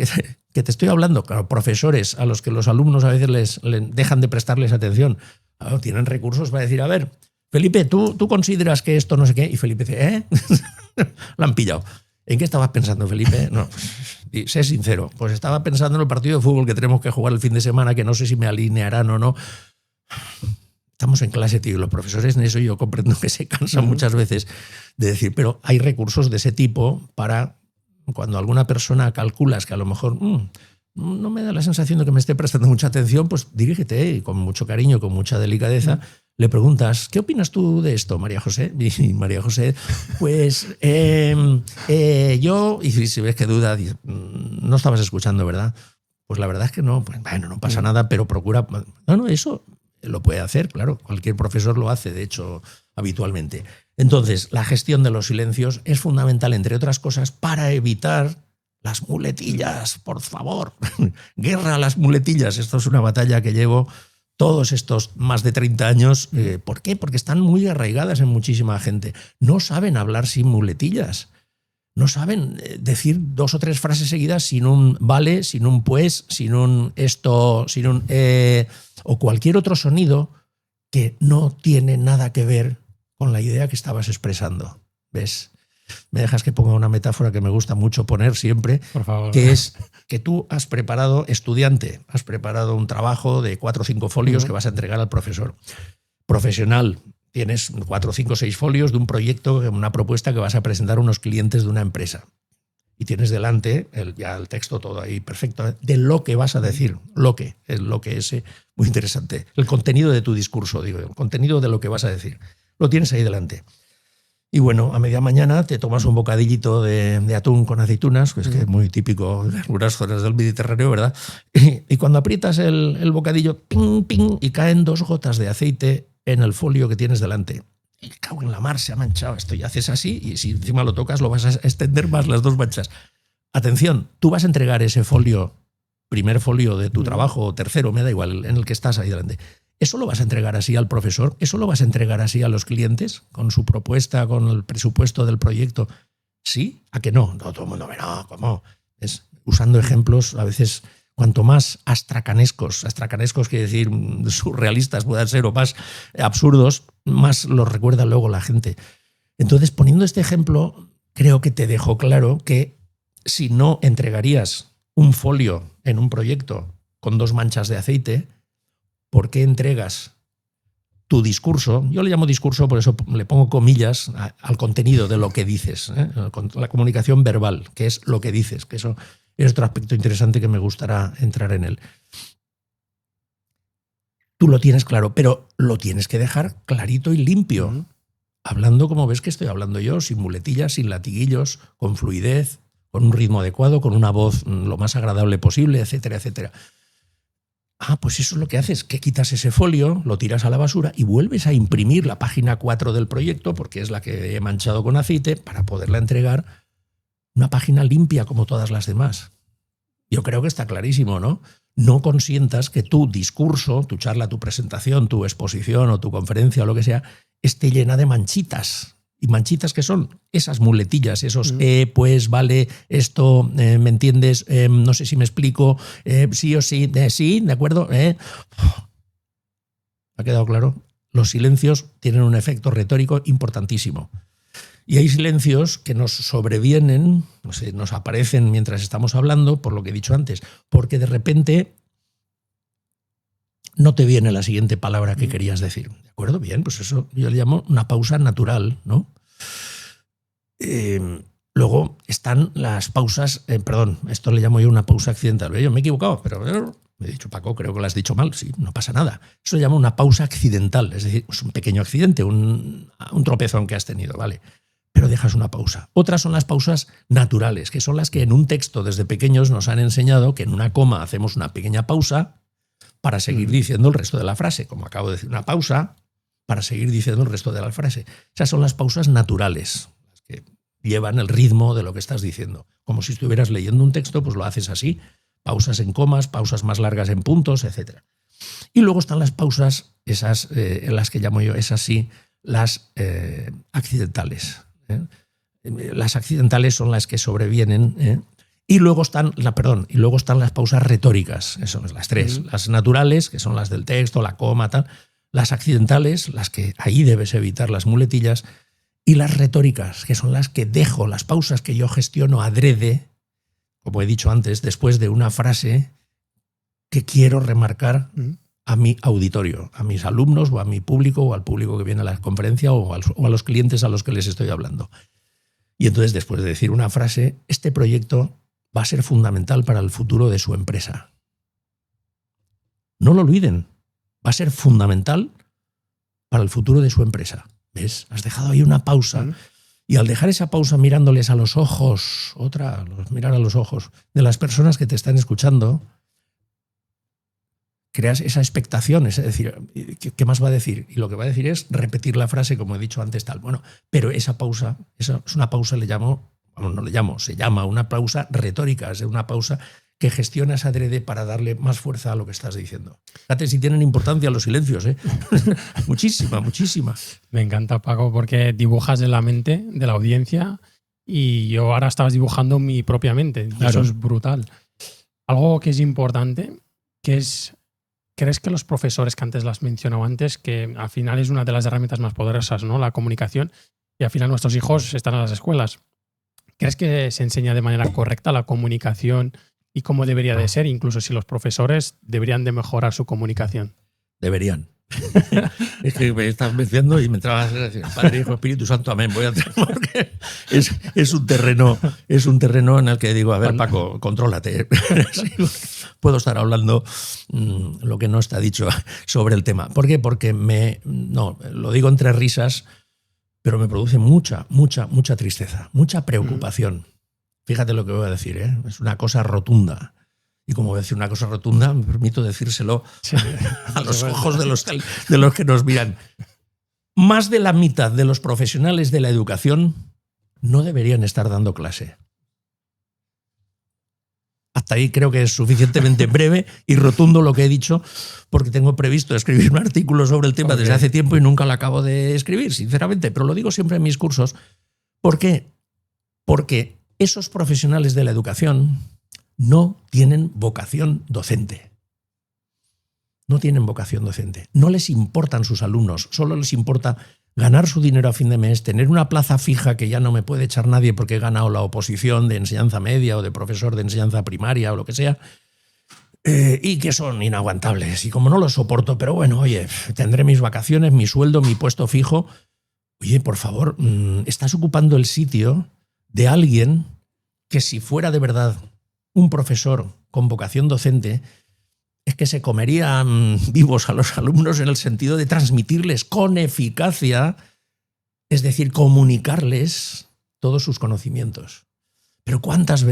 que te estoy hablando. Claro, profesores a los que los alumnos a veces les dejan de prestarles atención. Claro, tienen recursos para decir, a ver, Felipe, ¿tú consideras que esto no sé qué? Y Felipe dice, Lo han pillado. ¿En qué estabas pensando, Felipe? No, pues, sé sincero. Pues estaba pensando en el partido de fútbol que tenemos que jugar el fin de semana, que no sé si me alinearán o no. Estamos en clase, tío, y los profesores en eso yo comprendo que se cansan muchas veces de decir, pero hay recursos de ese tipo para cuando alguna persona calculas que a lo mejor no me da la sensación de que me esté prestando mucha atención, pues dirígete y con mucho cariño, con mucha delicadeza, le preguntas, ¿qué opinas tú de esto, María José? Y María José, pues yo, y si ves que duda, no estabas escuchando, ¿verdad? Pues la verdad es que no, pues bueno, no pasa nada, pero procura... No, eso lo puede hacer, claro, cualquier profesor lo hace, de hecho, habitualmente. Entonces, la gestión de los silencios es fundamental, entre otras cosas, para evitar las muletillas, por favor. Guerra a las muletillas. Esto es una batalla que llevo todos estos más de 30 años. ¿Por qué? Porque están muy arraigadas en muchísima gente. No saben hablar sin muletillas. No saben decir 2 o 3 frases seguidas sin un vale, sin un pues, sin un esto, sin un o cualquier otro sonido que no tiene nada que ver con la idea que estabas expresando. ¿Ves? Me dejas que ponga una metáfora que me gusta mucho poner siempre, por favor, que es que tú has preparado, estudiante, has preparado un trabajo de 4 o 5 folios que vas a entregar al profesor. Profesional, tienes 4, 5, 6 folios de un proyecto, una propuesta que vas a presentar a unos clientes de una empresa. Y tienes delante ya el texto todo ahí perfecto de lo que vas a decir. Lo que es muy interesante. El contenido de tu discurso, digo, el contenido de lo que vas a decir. Lo tienes ahí delante. Y bueno, a media mañana te tomas un bocadillito de atún con aceitunas, que es que es muy típico de algunas zonas del Mediterráneo, ¿verdad? Y cuando aprietas el bocadillo, ping, ping, y caen 2 gotas de aceite en el folio que tienes delante. Y cago en la mar, se ha manchado esto. Y haces así, y si encima lo tocas, lo vas a extender más las 2 manchas. Atención, tú vas a entregar ese folio, primer folio de tu trabajo, o tercero, me da igual, en el que estás ahí delante. ¿Eso lo vas a entregar así al profesor? ¿Eso lo vas a entregar así a los clientes? ¿Con su propuesta, con el presupuesto del proyecto? ¿Sí? ¿A que no? No, todo el mundo ve, no, ¿cómo? Es, usando ejemplos, a veces, cuanto más astracanescos quiere decir surrealistas puedan ser o más absurdos, más los recuerda luego la gente. Entonces, poniendo este ejemplo, creo que te dejo claro que si no entregarías un folio en un proyecto con 2 manchas de aceite, ¿por qué entregas tu discurso? Yo le llamo discurso, por eso le pongo comillas al contenido de lo que dices, la comunicación verbal, que es lo que dices, que eso es otro aspecto interesante que me gustará entrar en él. Tú lo tienes claro, pero lo tienes que dejar clarito y limpio, hablando como ves que estoy hablando yo, sin muletillas, sin latiguillos, con fluidez, con un ritmo adecuado, con una voz lo más agradable posible, etcétera, etcétera. Ah, pues eso es lo que haces, que quitas ese folio, lo tiras a la basura y vuelves a imprimir la página 4 del proyecto, porque es la que he manchado con aceite, para poderla entregar una página limpia como todas las demás. Yo creo que está clarísimo, ¿no? No consientas que tu discurso, tu charla, tu presentación, tu exposición o tu conferencia o lo que sea, esté llena de manchitas. ¿Y manchitas qué son? Esas muletillas, esos pues, vale, esto, ¿me entiendes? No sé si me explico, sí o sí, sí, ¿de acuerdo? ¿Ha quedado claro? Los silencios tienen un efecto retórico importantísimo. Y hay silencios que nos sobrevienen, no sé, nos aparecen mientras estamos hablando, por lo que he dicho antes, porque de repente no te viene la siguiente palabra que querías decir. ¿De acuerdo? Bien, pues eso yo le llamo una pausa natural, ¿no? Luego están las pausas, perdón, esto le llamo yo una pausa accidental. Yo me he equivocado, pero me he dicho, Paco, creo que lo has dicho mal. Sí, no pasa nada. Eso se llama una pausa accidental, es decir, es un pequeño accidente, un tropezón que has tenido, ¿vale? Pero dejas una pausa. Otras son las pausas naturales, que son las que en un texto desde pequeños nos han enseñado que en una coma hacemos una pequeña pausa para seguir diciendo el resto de la frase. Como acabo de decir, una pausa para seguir diciendo el resto de la frase. Esas son las pausas naturales, las que llevan el ritmo de lo que estás diciendo. Como si estuvieras leyendo un texto, pues lo haces así. Pausas en comas, pausas más largas en puntos, etc. Y luego están las pausas, esas, las que llamo yo, esas sí, las accidentales. Las accidentales son las que sobrevienen. Y luego están las pausas retóricas, eso son las 3. Las naturales, que son las del texto, la coma, tal. Las accidentales, las que ahí debes evitar las muletillas. Y las retóricas, que son las que dejo, las pausas que yo gestiono adrede, como he dicho antes, después de una frase que quiero remarcar a mi auditorio, a mis alumnos o a mi público o al público que viene a la conferencia o a los clientes a los que les estoy hablando. Y entonces, después de decir una frase, este proyecto va a ser fundamental para el futuro de su empresa. No lo olviden, va a ser fundamental para el futuro de su empresa. ¿Ves? Has dejado ahí una pausa. Y al dejar esa pausa mirándoles a los ojos, mirar a los ojos de las personas que te están escuchando, creas esa expectación, es decir, ¿qué más va a decir? Y lo que va a decir es repetir la frase, como he dicho antes, tal. Bueno, pero esa pausa, esa es una pausa, se llama una pausa retórica, es una pausa que gestionas adrede para darle más fuerza a lo que estás diciendo. Fíjate si tienen importancia los silencios, ¿eh? Muchísima, muchísima. Me encanta, Paco, porque dibujas en la mente de la audiencia y yo ahora estabas dibujando mi propia mente. Y claro. Eso es brutal. Algo que es importante, que es, ¿crees que los profesores, que antes las mencionaba antes, que al final es una de las herramientas más poderosas, ¿no? La comunicación, y al final nuestros hijos están en las escuelas. ¿Crees que se enseña de manera correcta la comunicación y cómo debería de ser? Incluso si los profesores deberían de mejorar su comunicación. Deberían. Es que me estás mencionando y me entraba a decir, Padre, Hijo, Espíritu Santo, amén. Voy a entrar porque es un terreno en el que digo, a ver, Paco, contrólate. Puedo estar hablando lo que no está dicho sobre el tema. ¿Por qué? Porque lo digo entre risas, pero me produce mucha tristeza, mucha preocupación. Fíjate lo que voy a decir, ¿eh? Es una cosa rotunda. Y como voy a decir una cosa rotunda, me permito decírselo a los ojos de los que nos miran. Más de la mitad de los profesionales de la educación no deberían estar dando clase. Hasta ahí creo que es suficientemente breve y rotundo lo que he dicho, porque tengo previsto escribir un artículo sobre el tema desde hace tiempo y nunca lo acabo de escribir, sinceramente. Pero lo digo siempre en mis cursos. ¿Por qué? Porque esos profesionales de la educación no tienen vocación docente. No tienen vocación docente. No les importan sus alumnos, solo les importa ganar su dinero a fin de mes, tener una plaza fija que ya no me puede echar nadie porque he ganado la oposición de enseñanza media o de profesor de enseñanza primaria o lo que sea, y que son inaguantables. Y como no los soporto, pero bueno, oye, tendré mis vacaciones, mi sueldo, mi puesto fijo. Oye, por favor, estás ocupando el sitio de alguien que, si fuera de verdad un profesor con vocación docente, es que se comerían vivos a los alumnos en el sentido de transmitirles con eficacia, es decir, comunicarles todos sus conocimientos. Pero ¿cuántas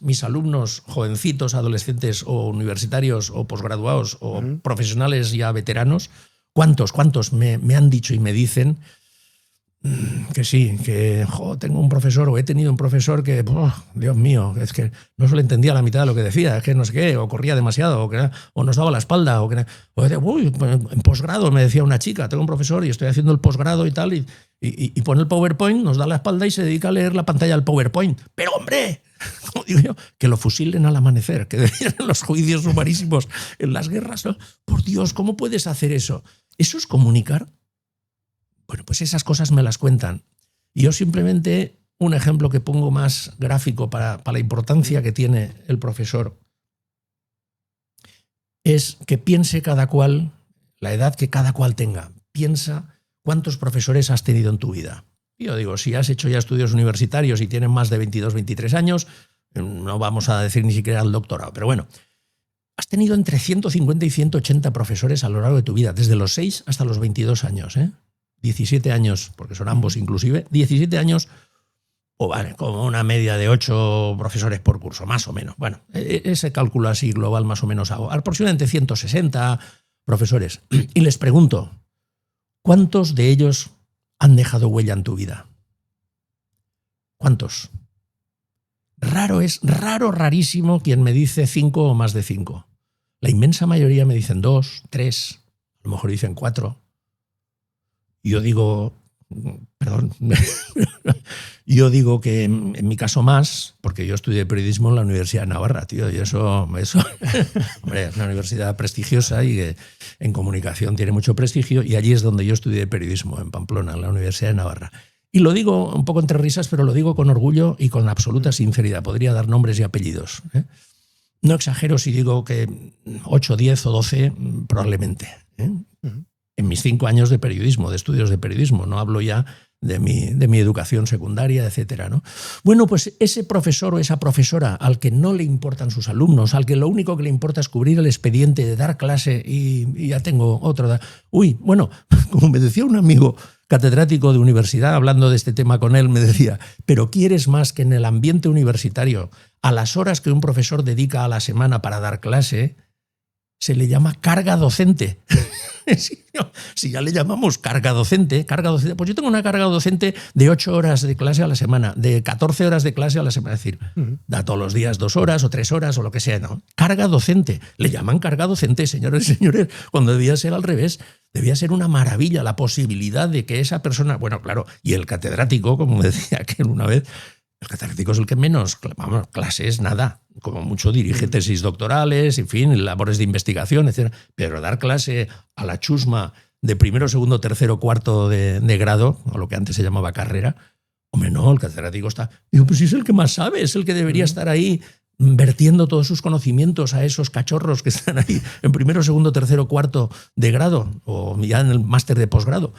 mis alumnos, jovencitos, adolescentes o universitarios o posgraduados o profesionales ya veteranos, cuántos me han dicho y me dicen que sí, que tengo un profesor o he tenido un profesor que, Dios mío, es que no solo entendía la mitad de lo que decía, es que no sé qué, o corría demasiado, o nos daba la espalda, en posgrado me decía una chica, tengo un profesor y estoy haciendo el posgrado y tal, y pone el PowerPoint, nos da la espalda y se dedica a leer la pantalla del PowerPoint. ¡Pero hombre! Como digo yo, que lo fusilen al amanecer, que decían en los juicios sumarísimos, en las guerras, ¿no? Por Dios, ¿cómo puedes hacer eso? ¿Eso es comunicar? Bueno, pues esas cosas me las cuentan. Y yo simplemente, un ejemplo que pongo más gráfico para la importancia que tiene el profesor, es que piense cada cual, la edad que cada cual tenga, piensa cuántos profesores has tenido en tu vida. Y yo digo, si has hecho ya estudios universitarios y tienen más de 22, 23 años, no vamos a decir ni siquiera el doctorado, pero bueno, has tenido entre 150 y 180 profesores a lo largo de tu vida, desde los 6 hasta los 22 años, 17 años, porque son ambos inclusive, 17 años, o vale, como una media de 8 profesores por curso, más o menos. Bueno, ese cálculo así global más o menos hago. Aproximadamente 160 profesores. Y les pregunto, ¿cuántos de ellos han dejado huella en tu vida? ¿Cuántos? Rarísimo quien me dice 5 o más de 5. La inmensa mayoría me dicen 2, 3, a lo mejor dicen 4. Yo digo, yo digo que en mi caso más, porque yo estudié periodismo en la Universidad de Navarra, tío, y eso hombre, es una universidad prestigiosa y que en comunicación tiene mucho prestigio, y allí es donde yo estudié periodismo, en Pamplona, en la Universidad de Navarra. Y lo digo un poco entre risas, pero lo digo con orgullo y con absoluta sinceridad. Podría dar nombres y apellidos. No exagero si digo que 8, 10 o 12 probablemente. En mis 5 años de periodismo, de estudios de periodismo, no hablo ya de mi educación secundaria, etcétera, ¿no? Bueno, pues ese profesor o esa profesora al que no le importan sus alumnos, al que lo único que le importa es cubrir el expediente de dar clase y ya tengo otro. Bueno, como me decía un amigo catedrático de universidad, hablando de este tema con él, me decía, pero ¿quieres más que en el ambiente universitario, a las horas que un profesor dedica a la semana para dar clase, se le llama carga docente. Si ya le llamamos carga docente, pues yo tengo una carga docente de 8 horas de clase a la semana, de 14 horas de clase a la semana. Es decir, da todos los días 2 horas o 3 horas o lo que sea, ¿no? Carga docente. Le llaman carga docente, señores y señores, cuando debía ser al revés. Debía ser una maravilla la posibilidad de que esa persona, bueno, claro, y el catedrático, como decía aquel una vez, el catedrático es el que menos, vamos, clases, nada. Como mucho dirige tesis doctorales, en fin, labores de investigación, etc. Pero dar clase a la chusma de primero, segundo, tercero, cuarto de grado, o lo que antes se llamaba carrera, hombre, no, el catedrático está... Digo, pues sí, es el que más sabe, es el que debería estar ahí vertiendo todos sus conocimientos a esos cachorros que están ahí en primero, segundo, tercero, cuarto de grado, o ya en el máster de posgrado.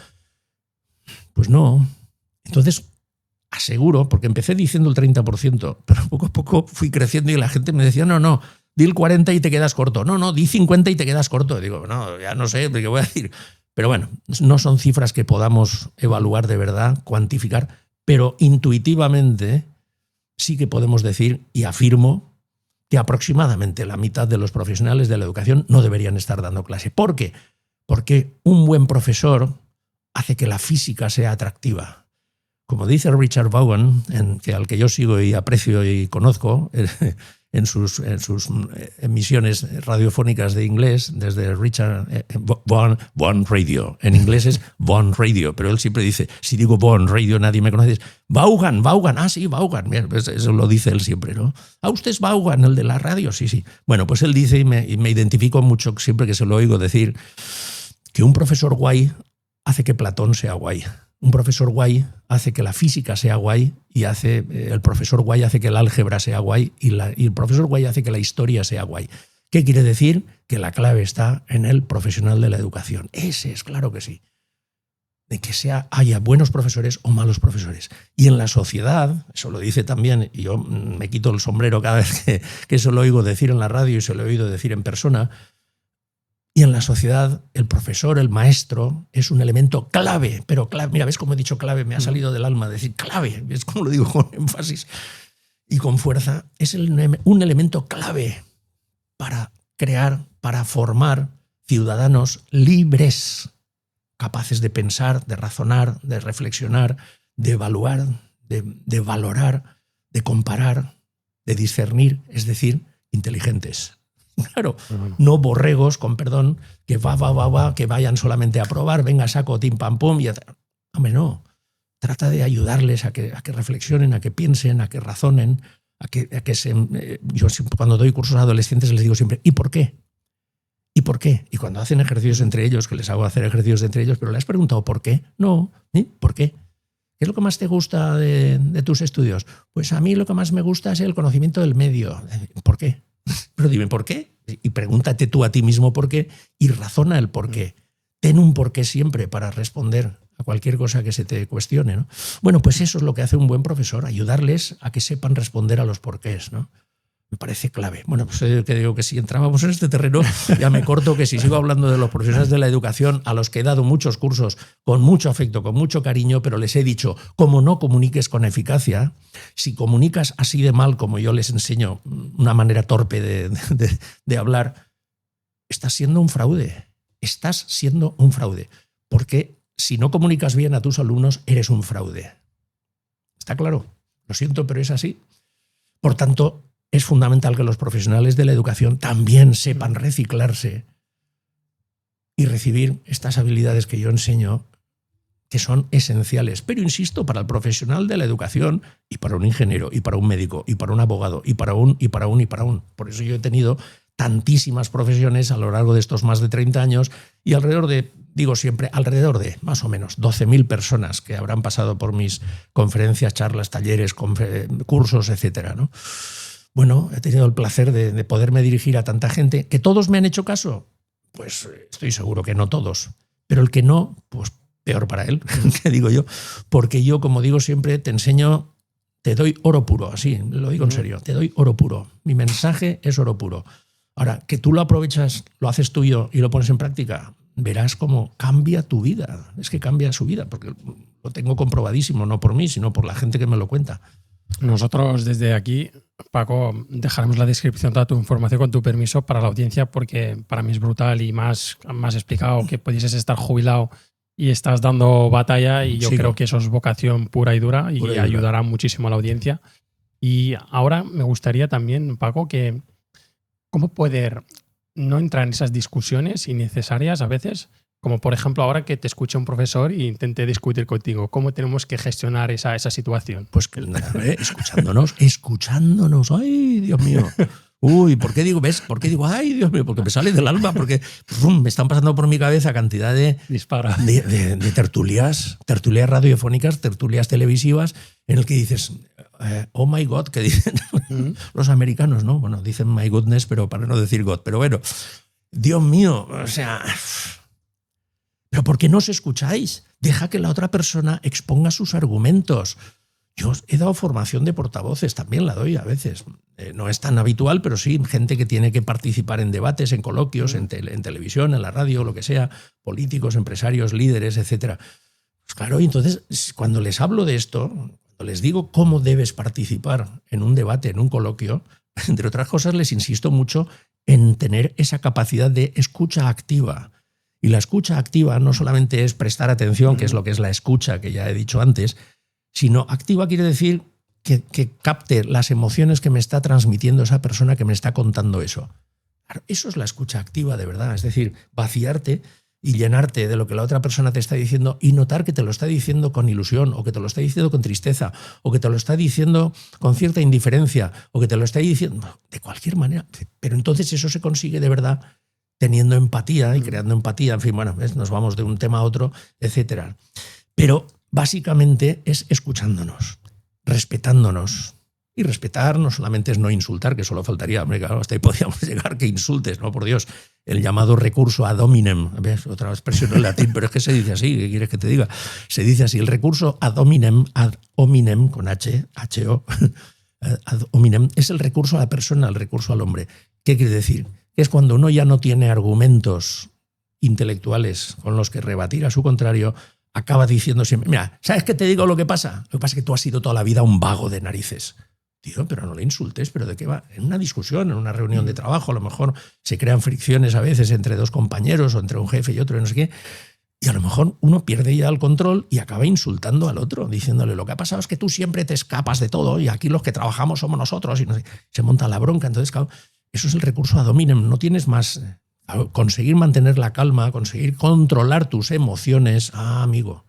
Pues no. Entonces... aseguro, porque empecé diciendo el 30%, pero poco a poco fui creciendo y la gente me decía, no, di el 40 y te quedas corto. No, di 50 y te quedas corto. Digo, no, ya no sé qué voy a decir. Pero bueno, no son cifras que podamos evaluar de verdad, cuantificar, pero intuitivamente sí que podemos decir, y afirmo, que aproximadamente la mitad de los profesionales de la educación no deberían estar dando clase. ¿Por qué? Porque un buen profesor hace que la física sea atractiva. Como dice Richard Vaughan, al que yo sigo y aprecio y conozco en sus emisiones radiofónicas de inglés, desde Richard Vaughan Radio. En inglés es Vaughan Radio, pero él siempre dice, si digo Vaughan Radio nadie me conoce. Vaughan, sí, Vaughan. Eso lo dice él siempre, ¿no? Usted es Vaughan, el de la radio, sí. Bueno, pues él dice, y me identifico mucho siempre que se lo oigo decir, que un profesor guay hace que Platón sea guay. Un profesor guay hace que la física sea guay y el profesor guay hace que el álgebra sea guay y el profesor guay hace que la historia sea guay. ¿Qué quiere decir? Que la clave está en el profesional de la educación. Ese es, claro que sí. De que haya buenos profesores o malos profesores. Y en la sociedad, eso lo dice también, y yo me quito el sombrero cada vez que eso lo oigo decir en la radio y se lo he oído decir en persona. Y en la sociedad, el profesor, el maestro, es un elemento clave, pero clave. Mira, ¿ves cómo he dicho clave? Me ha salido del alma decir clave. ¿Ves cómo lo digo con énfasis y con fuerza? Es un elemento clave para crear, para formar ciudadanos libres, capaces de pensar, de razonar, de reflexionar, de evaluar, de valorar, de comparar, de discernir, es decir, inteligentes. Claro, no borregos, con perdón, que que vayan solamente a probar, venga, saco, tim, pam, pum. Hombre, no. Trata de ayudarles a que reflexionen, a que piensen, a que razonen, yo cuando doy cursos a adolescentes les digo siempre, ¿y por qué? ¿Y por qué? Y cuando hacen ejercicios entre ellos, que les hago hacer ejercicios entre ellos, pero ¿le has preguntado por qué? No. ¿Por qué? ¿Qué es lo que más te gusta de tus estudios? Pues a mí lo que más me gusta es el conocimiento del medio. ¿Por qué? Pero dime por qué y pregúntate tú a ti mismo por qué y razona el por qué. Ten un por qué siempre para responder a cualquier cosa que se te cuestione, ¿no? Bueno, pues eso es lo que hace un buen profesor, ayudarles a que sepan responder a los porqués, ¿no? Me parece clave. Bueno, pues que digo que si entrábamos en este terreno, ya me corto, que si sigo hablando de los profesionales de la educación, a los que he dado muchos cursos con mucho afecto, con mucho cariño, pero les he dicho, como no comuniques con eficacia, si comunicas así de mal como yo les enseño, una manera torpe de hablar, estás siendo un fraude. Estás siendo un fraude. Porque si no comunicas bien a tus alumnos, eres un fraude. ¿Está claro? Lo siento, pero es así. Por tanto, es fundamental que los profesionales de la educación también sepan reciclarse y recibir estas habilidades que yo enseño, que son esenciales. Pero insisto, para el profesional de la educación y para un ingeniero y para un médico y para un abogado y para un. Por eso yo he tenido tantísimas profesiones a lo largo de estos más de 30 años y alrededor de más o menos 12.000 personas que habrán pasado por mis conferencias, charlas, talleres, cursos, etcétera, ¿no? Bueno, he tenido el placer de poderme dirigir a tanta gente. ¿Que todos me han hecho caso? Pues estoy seguro que no todos. Pero el que no, pues peor para él, que digo yo. Porque yo, como digo siempre, te enseño, te doy oro puro, así, lo digo en serio, te doy oro puro. Mi mensaje es oro puro. Ahora, que tú lo aprovechas, lo haces tuyo y lo pones en práctica, verás cómo cambia tu vida. Es que cambia su vida, porque lo tengo comprobadísimo, no por mí, sino por la gente que me lo cuenta. Nosotros desde aquí, Paco, dejaremos la descripción de toda tu información con tu permiso para la audiencia, porque para mí es brutal y más explicado que pudieses estar jubilado y estás dando batalla, y yo creo que eso es vocación pura y dura y ayudará muchísimo a la audiencia. Y ahora me gustaría también, Paco, que cómo poder no entrar en esas discusiones innecesarias a veces, como por ejemplo ahora que te escuche un profesor e intente discutir contigo. ¿Cómo tenemos que gestionar esa situación? Pues escuchándonos. ¡Ay, Dios mío! Uy, ¿por qué digo, ves? ¿Por qué digo, ay, Dios mío? Porque me sale del alma, porque me están pasando por mi cabeza cantidad de tertulias radiofónicas, tertulias televisivas, en el que dices, oh my God, que dicen los americanos, ¿no? Bueno, dicen my goodness, pero para no decir God. Pero bueno, Dios mío, o sea, ¿pero por qué no os escucháis? Deja que la otra persona exponga sus argumentos. Yo he dado formación de portavoces, también la doy a veces. No es tan habitual, pero sí, gente que tiene que participar en debates, en coloquios, en televisión, en la radio, lo que sea, políticos, empresarios, líderes, etc. Pues claro, y entonces cuando les hablo de esto, cuando les digo cómo debes participar en un debate, en un coloquio, entre otras cosas les insisto mucho en tener esa capacidad de escucha activa. Y la escucha activa no solamente es prestar atención, que es lo que es la escucha, que ya he dicho antes, sino activa quiere decir que capte las emociones que me está transmitiendo esa persona que me está contando eso. Claro, eso es la escucha activa de verdad, es decir, vaciarte y llenarte de lo que la otra persona te está diciendo y notar que te lo está diciendo con ilusión, o que te lo está diciendo con tristeza, o que te lo está diciendo con cierta indiferencia, o que te lo está diciendo de cualquier manera. Pero entonces eso se consigue de verdad teniendo empatía y creando empatía. En fin, bueno, nos vamos de un tema a otro, etcétera. Pero básicamente es escuchándonos, respetándonos. Y respetar no solamente es no insultar, que solo faltaría, hombre, claro, hasta ahí podríamos llegar, que insultes, no, por Dios. El llamado recurso ad hominem, ¿ves? Otra expresión en latín, pero es que se dice así, ¿qué quieres que te diga? Se dice así, el recurso ad hominem, con H-O, ad hominem, es el recurso a la persona, el recurso al hombre. ¿Qué quiere decir? Es cuando uno ya no tiene argumentos intelectuales con los que rebatir a su contrario, acaba diciendo siempre, mira, ¿sabes qué te digo lo que pasa? Lo que pasa es que tú has sido toda la vida un vago de narices. Tío, pero no le insultes, ¿pero de qué va? En una discusión, en una reunión de trabajo, a lo mejor se crean fricciones a veces entre dos compañeros o entre un jefe y otro, y no sé qué, y a lo mejor uno pierde ya el control y acaba insultando al otro, diciéndole, lo que ha pasado es que tú siempre te escapas de todo y aquí los que trabajamos somos nosotros, y no sé, se monta la bronca. Entonces, claro, eso es el recurso ad hominem, no tienes más. Conseguir mantener la calma, conseguir controlar tus emociones, amigo,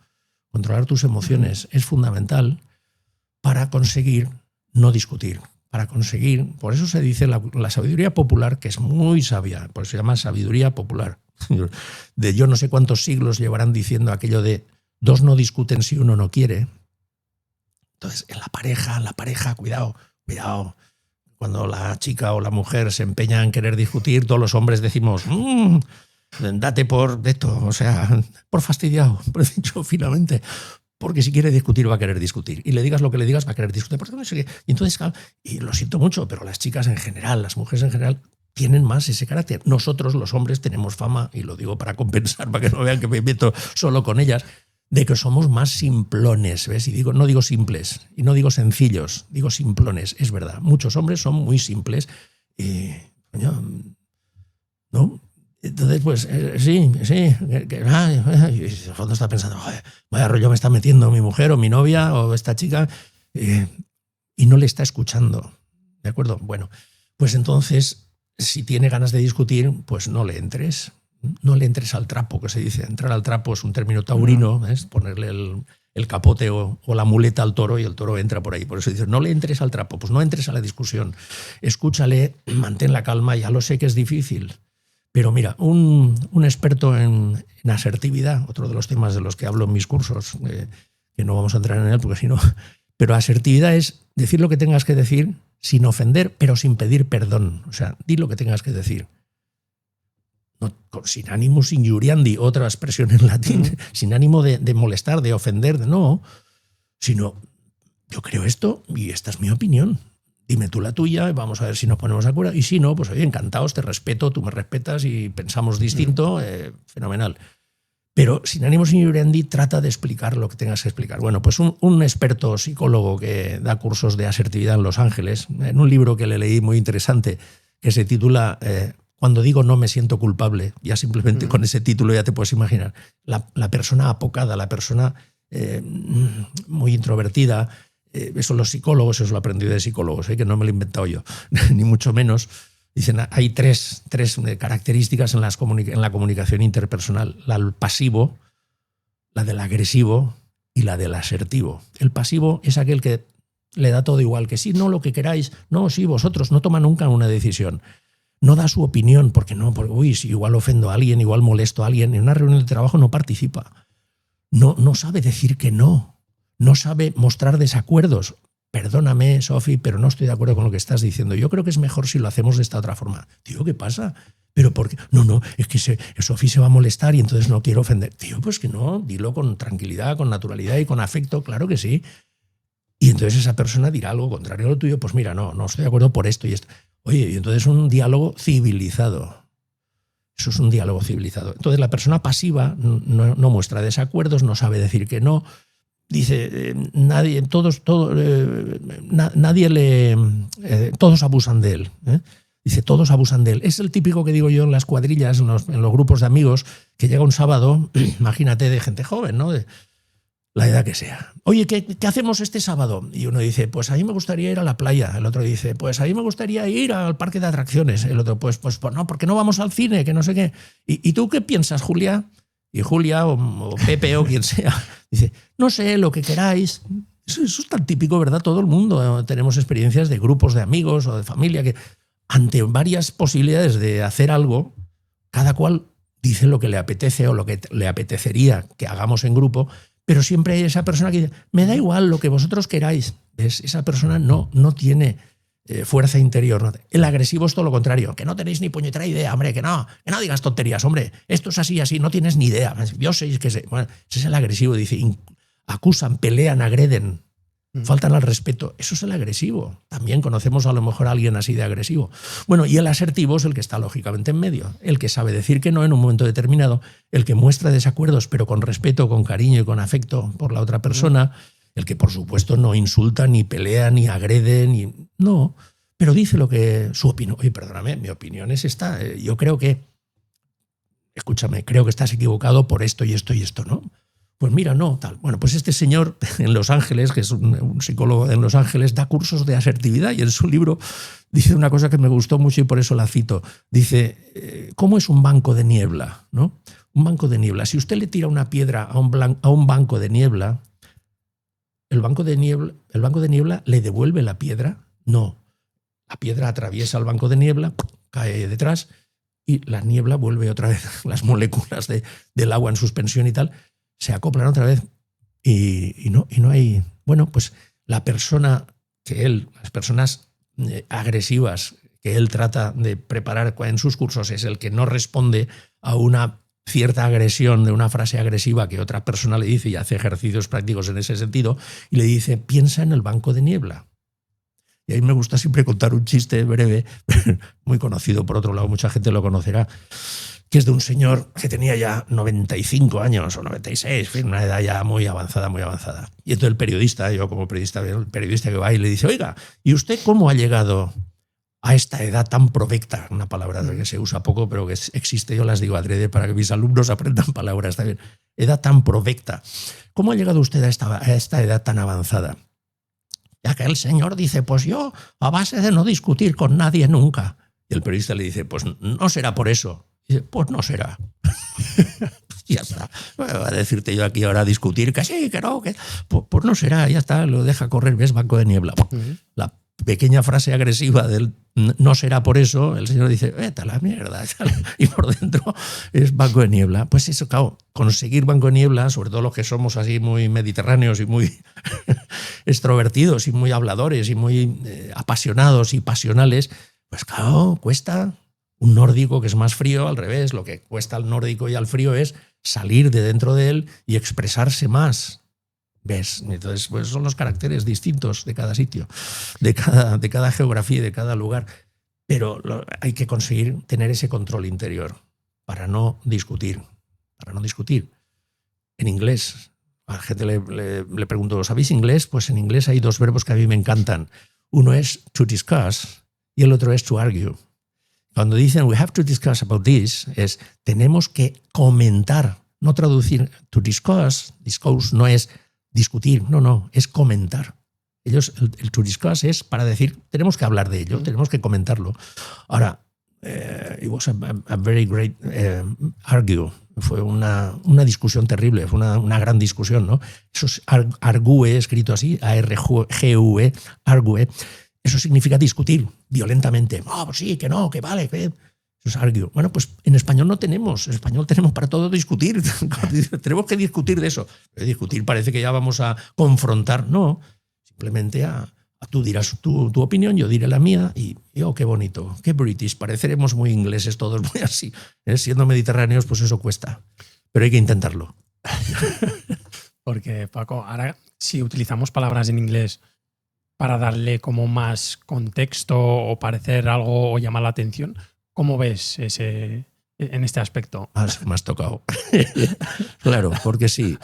controlar tus emociones es fundamental para conseguir no discutir, para conseguir, por eso se dice la sabiduría popular, que es muy sabia, pues se llama sabiduría popular. De yo no sé cuántos siglos llevarán diciendo aquello de dos no discuten si uno no quiere. Entonces, en la pareja, cuidado. Cuando la chica o la mujer se empeña en querer discutir, todos los hombres decimos, date por esto, o sea, por fastidiado, por dicho finamente. Porque si quiere discutir, va a querer discutir. Y le digas lo que le digas, va a querer discutir. Porque no sé qué. Y entonces, claro, y lo siento mucho, pero las chicas en general, las mujeres en general, tienen más ese carácter. Nosotros, los hombres, tenemos fama, y lo digo para compensar, para que no vean que me meto solo con ellas, de que somos más simplones, ¿ves? Y no digo simples, y no digo sencillos, digo simplones, es verdad. Muchos hombres son muy simples. ¿No? Entonces, pues sí. Y de fondo está pensando, vaya rollo me está metiendo mi mujer o mi novia o esta chica, y no le está escuchando. ¿De acuerdo? Bueno, pues entonces, si tiene ganas de discutir, pues no le entres. No le entres al trapo, que se dice. Entrar al trapo es un término taurino, ¿ves? Ponerle el capote o la muleta al toro y el toro entra por ahí. Por eso dice, no le entres al trapo, pues no entres a la discusión. Escúchale, mantén la calma, ya lo sé que es difícil. Pero mira, un experto en asertividad, otro de los temas de los que hablo en mis cursos, que no vamos a entrar en él porque si no, pero asertividad es decir lo que tengas que decir sin ofender, pero sin pedir perdón. O sea, di lo que tengas que decir. No, sin animus injuriandi, otra expresión en latín, sin ánimo de molestar, de ofender, no, sino yo creo esto y esta es mi opinión. Dime tú la tuya, vamos a ver si nos ponemos de acuerdo. Y si no, pues oye, encantados, te respeto, tú me respetas y pensamos distinto, fenomenal. Pero sin ánimos inebriandi trata de explicar lo que tengas que explicar. Bueno, pues un experto psicólogo que da cursos de asertividad en Los Ángeles, en un libro que le leí muy interesante, que se titula Cuando digo no me siento culpable, ya simplemente con ese título ya te puedes imaginar, la persona apocada, la persona muy introvertida, eso los psicólogos, eso lo aprendí de psicólogos, que no me lo he inventado yo, ni mucho menos. Dicen, hay tres características en la comunicación interpersonal. El pasivo, la del agresivo y la del asertivo. El pasivo es aquel que le da todo igual, que sí, no, lo que queráis, no, sí, vosotros, no toma nunca una decisión. No da su opinión, porque uy, si igual ofendo a alguien, igual molesto a alguien, en una reunión de trabajo no participa. No sabe decir que no sabe mostrar desacuerdos. Perdóname, Sofi, pero no estoy de acuerdo con lo que estás diciendo. Yo creo que es mejor si lo hacemos de esta otra forma. Tío, ¿qué pasa? ¿Pero por qué? No, es que Sofi se va a molestar y entonces no quiero ofender. Tío, pues que no, dilo con tranquilidad, con naturalidad y con afecto, claro que sí. Y entonces esa persona dirá algo contrario a lo tuyo, pues mira, no estoy de acuerdo por esto y esto. Oye, y entonces un diálogo civilizado. Eso es un diálogo civilizado. Entonces la persona pasiva no muestra desacuerdos, no sabe decir que no. Dice, todos abusan de él. Dice, todos abusan de él. Es el típico que digo yo en las cuadrillas, en los grupos de amigos, que llega un sábado, imagínate, de gente joven, ¿no? De la edad que sea. Oye, ¿qué hacemos este sábado? Y uno dice, pues a mí me gustaría ir a la playa. El otro dice, pues a mí me gustaría ir al parque de atracciones. El otro, pues no, ¿por qué no vamos al cine? Que no sé qué. ¿Y tú qué piensas, Julia? Y Julia o Pepe o quien sea dice, no sé, lo que queráis. Eso es tan típico, ¿verdad? Todo el mundo tenemos experiencias de grupos de amigos o de familia que ante varias posibilidades de hacer algo, cada cual dice lo que le apetece o lo que le apetecería que hagamos en grupo, pero siempre hay esa persona que dice, me da igual lo que vosotros queráis. ¿Ves? Esa persona no tiene fuerza interior. ¿No? El agresivo es todo lo contrario, que no tenéis ni puñetera idea, hombre, que no digas tonterías, hombre, esto es así, no tienes ni idea. Yo sé que sé. Bueno, ese es el agresivo, dice, acusan, pelean, agreden, faltan al respeto. Eso es el agresivo. También conocemos a lo mejor a alguien así de agresivo. Bueno, y el asertivo es el que está lógicamente en medio, el que sabe decir que no en un momento determinado, el que muestra desacuerdos, pero con respeto, con cariño y con afecto por la otra persona. El que, por supuesto, no insulta, ni pelea, ni agrede, no, pero dice lo que su opinión. Oye, perdóname, mi opinión es esta. Yo creo que, escúchame, creo que estás equivocado por esto y esto y esto, ¿no? Pues mira, no, tal. Bueno, pues este señor en Los Ángeles, que es un psicólogo en Los Ángeles, da cursos de asertividad y en su libro dice una cosa que me gustó mucho y por eso la cito. Dice, ¿cómo es un banco de niebla? ¿No? Un banco de niebla. Si usted le tira una piedra a un banco de niebla, ¿el banco de niebla le devuelve la piedra? No. La piedra atraviesa el banco de niebla, cae detrás y la niebla vuelve otra vez. Las moléculas del agua en suspensión y tal se acoplan otra vez y no hay... Bueno, pues las personas agresivas que él trata de preparar en sus cursos es el que no responde a una cierta agresión de una frase agresiva que otra persona le dice y hace ejercicios prácticos en ese sentido y le dice, piensa en el banco de niebla. Y ahí me gusta siempre contar un chiste breve, muy conocido por otro lado, mucha gente lo conocerá, que es de un señor que tenía ya 95 años o 96, en fin, una edad ya muy avanzada, muy avanzada. Y entonces el periodista, yo como periodista, el periodista que va y le dice, oiga, ¿y usted cómo ha llegado a esta edad tan provecta? Una palabra que se usa poco, pero que existe, yo las digo adrede para que mis alumnos aprendan palabras también. Edad tan provecta. ¿Cómo ha llegado usted a esta edad tan avanzada? Ya que el señor dice, pues yo, a base de no discutir con nadie nunca. Y el periodista le dice, pues no será por eso. Y dice, pues no será. Ya está. Voy a decirte yo aquí ahora a discutir que sí, que no, que pues no será, ya está, lo deja correr, ves, banco de niebla. La pequeña frase agresiva del no será por eso, el señor dice, vete a la mierda, y por dentro es banco de niebla. Pues eso, claro, conseguir banco de niebla, sobre todo los que somos así muy mediterráneos y muy extrovertidos y muy habladores y muy apasionados y pasionales, pues claro, cuesta. Un nórdico que es más frío, al revés, lo que cuesta al nórdico y al frío es salir de dentro de él y expresarse más. ¿Ves? Entonces, pues son los caracteres distintos de cada sitio, de cada geografía y de cada lugar. Pero hay que conseguir tener ese control interior para no discutir. en inglés. A la gente le pregunto, ¿sabéis inglés? Pues en inglés hay dos verbos que a mí me encantan. Uno es to discuss y el otro es to argue. Cuando dicen we have to discuss about this, es tenemos que comentar, no traducir. To discuss no es discutir, no, es comentar. Ellos, el to discuss es para decir, tenemos que hablar de ello, tenemos que comentarlo. Ahora, it was a very great argue. Fue una discusión terrible, fue una gran discusión, ¿no? Eso es argue, escrito así, A-R-G-U-E, argue. Eso significa discutir violentamente. Pues sí, que no, que vale, que... Eso es argue. Bueno, pues en español no tenemos. En español tenemos para todo discutir. Tenemos que discutir de eso. Discutir parece que ya vamos a confrontar. No, simplemente tú dirás tu opinión, yo diré la mía y oh, qué bonito, qué British. Pareceremos muy ingleses todos, muy así. Siendo mediterráneos, pues eso cuesta. Pero hay que intentarlo. Porque, Paco, ahora si utilizamos palabras en inglés para darle como más contexto o parecer algo o llamar la atención, ¿cómo ves en este aspecto? Me has tocado. Claro, porque sí,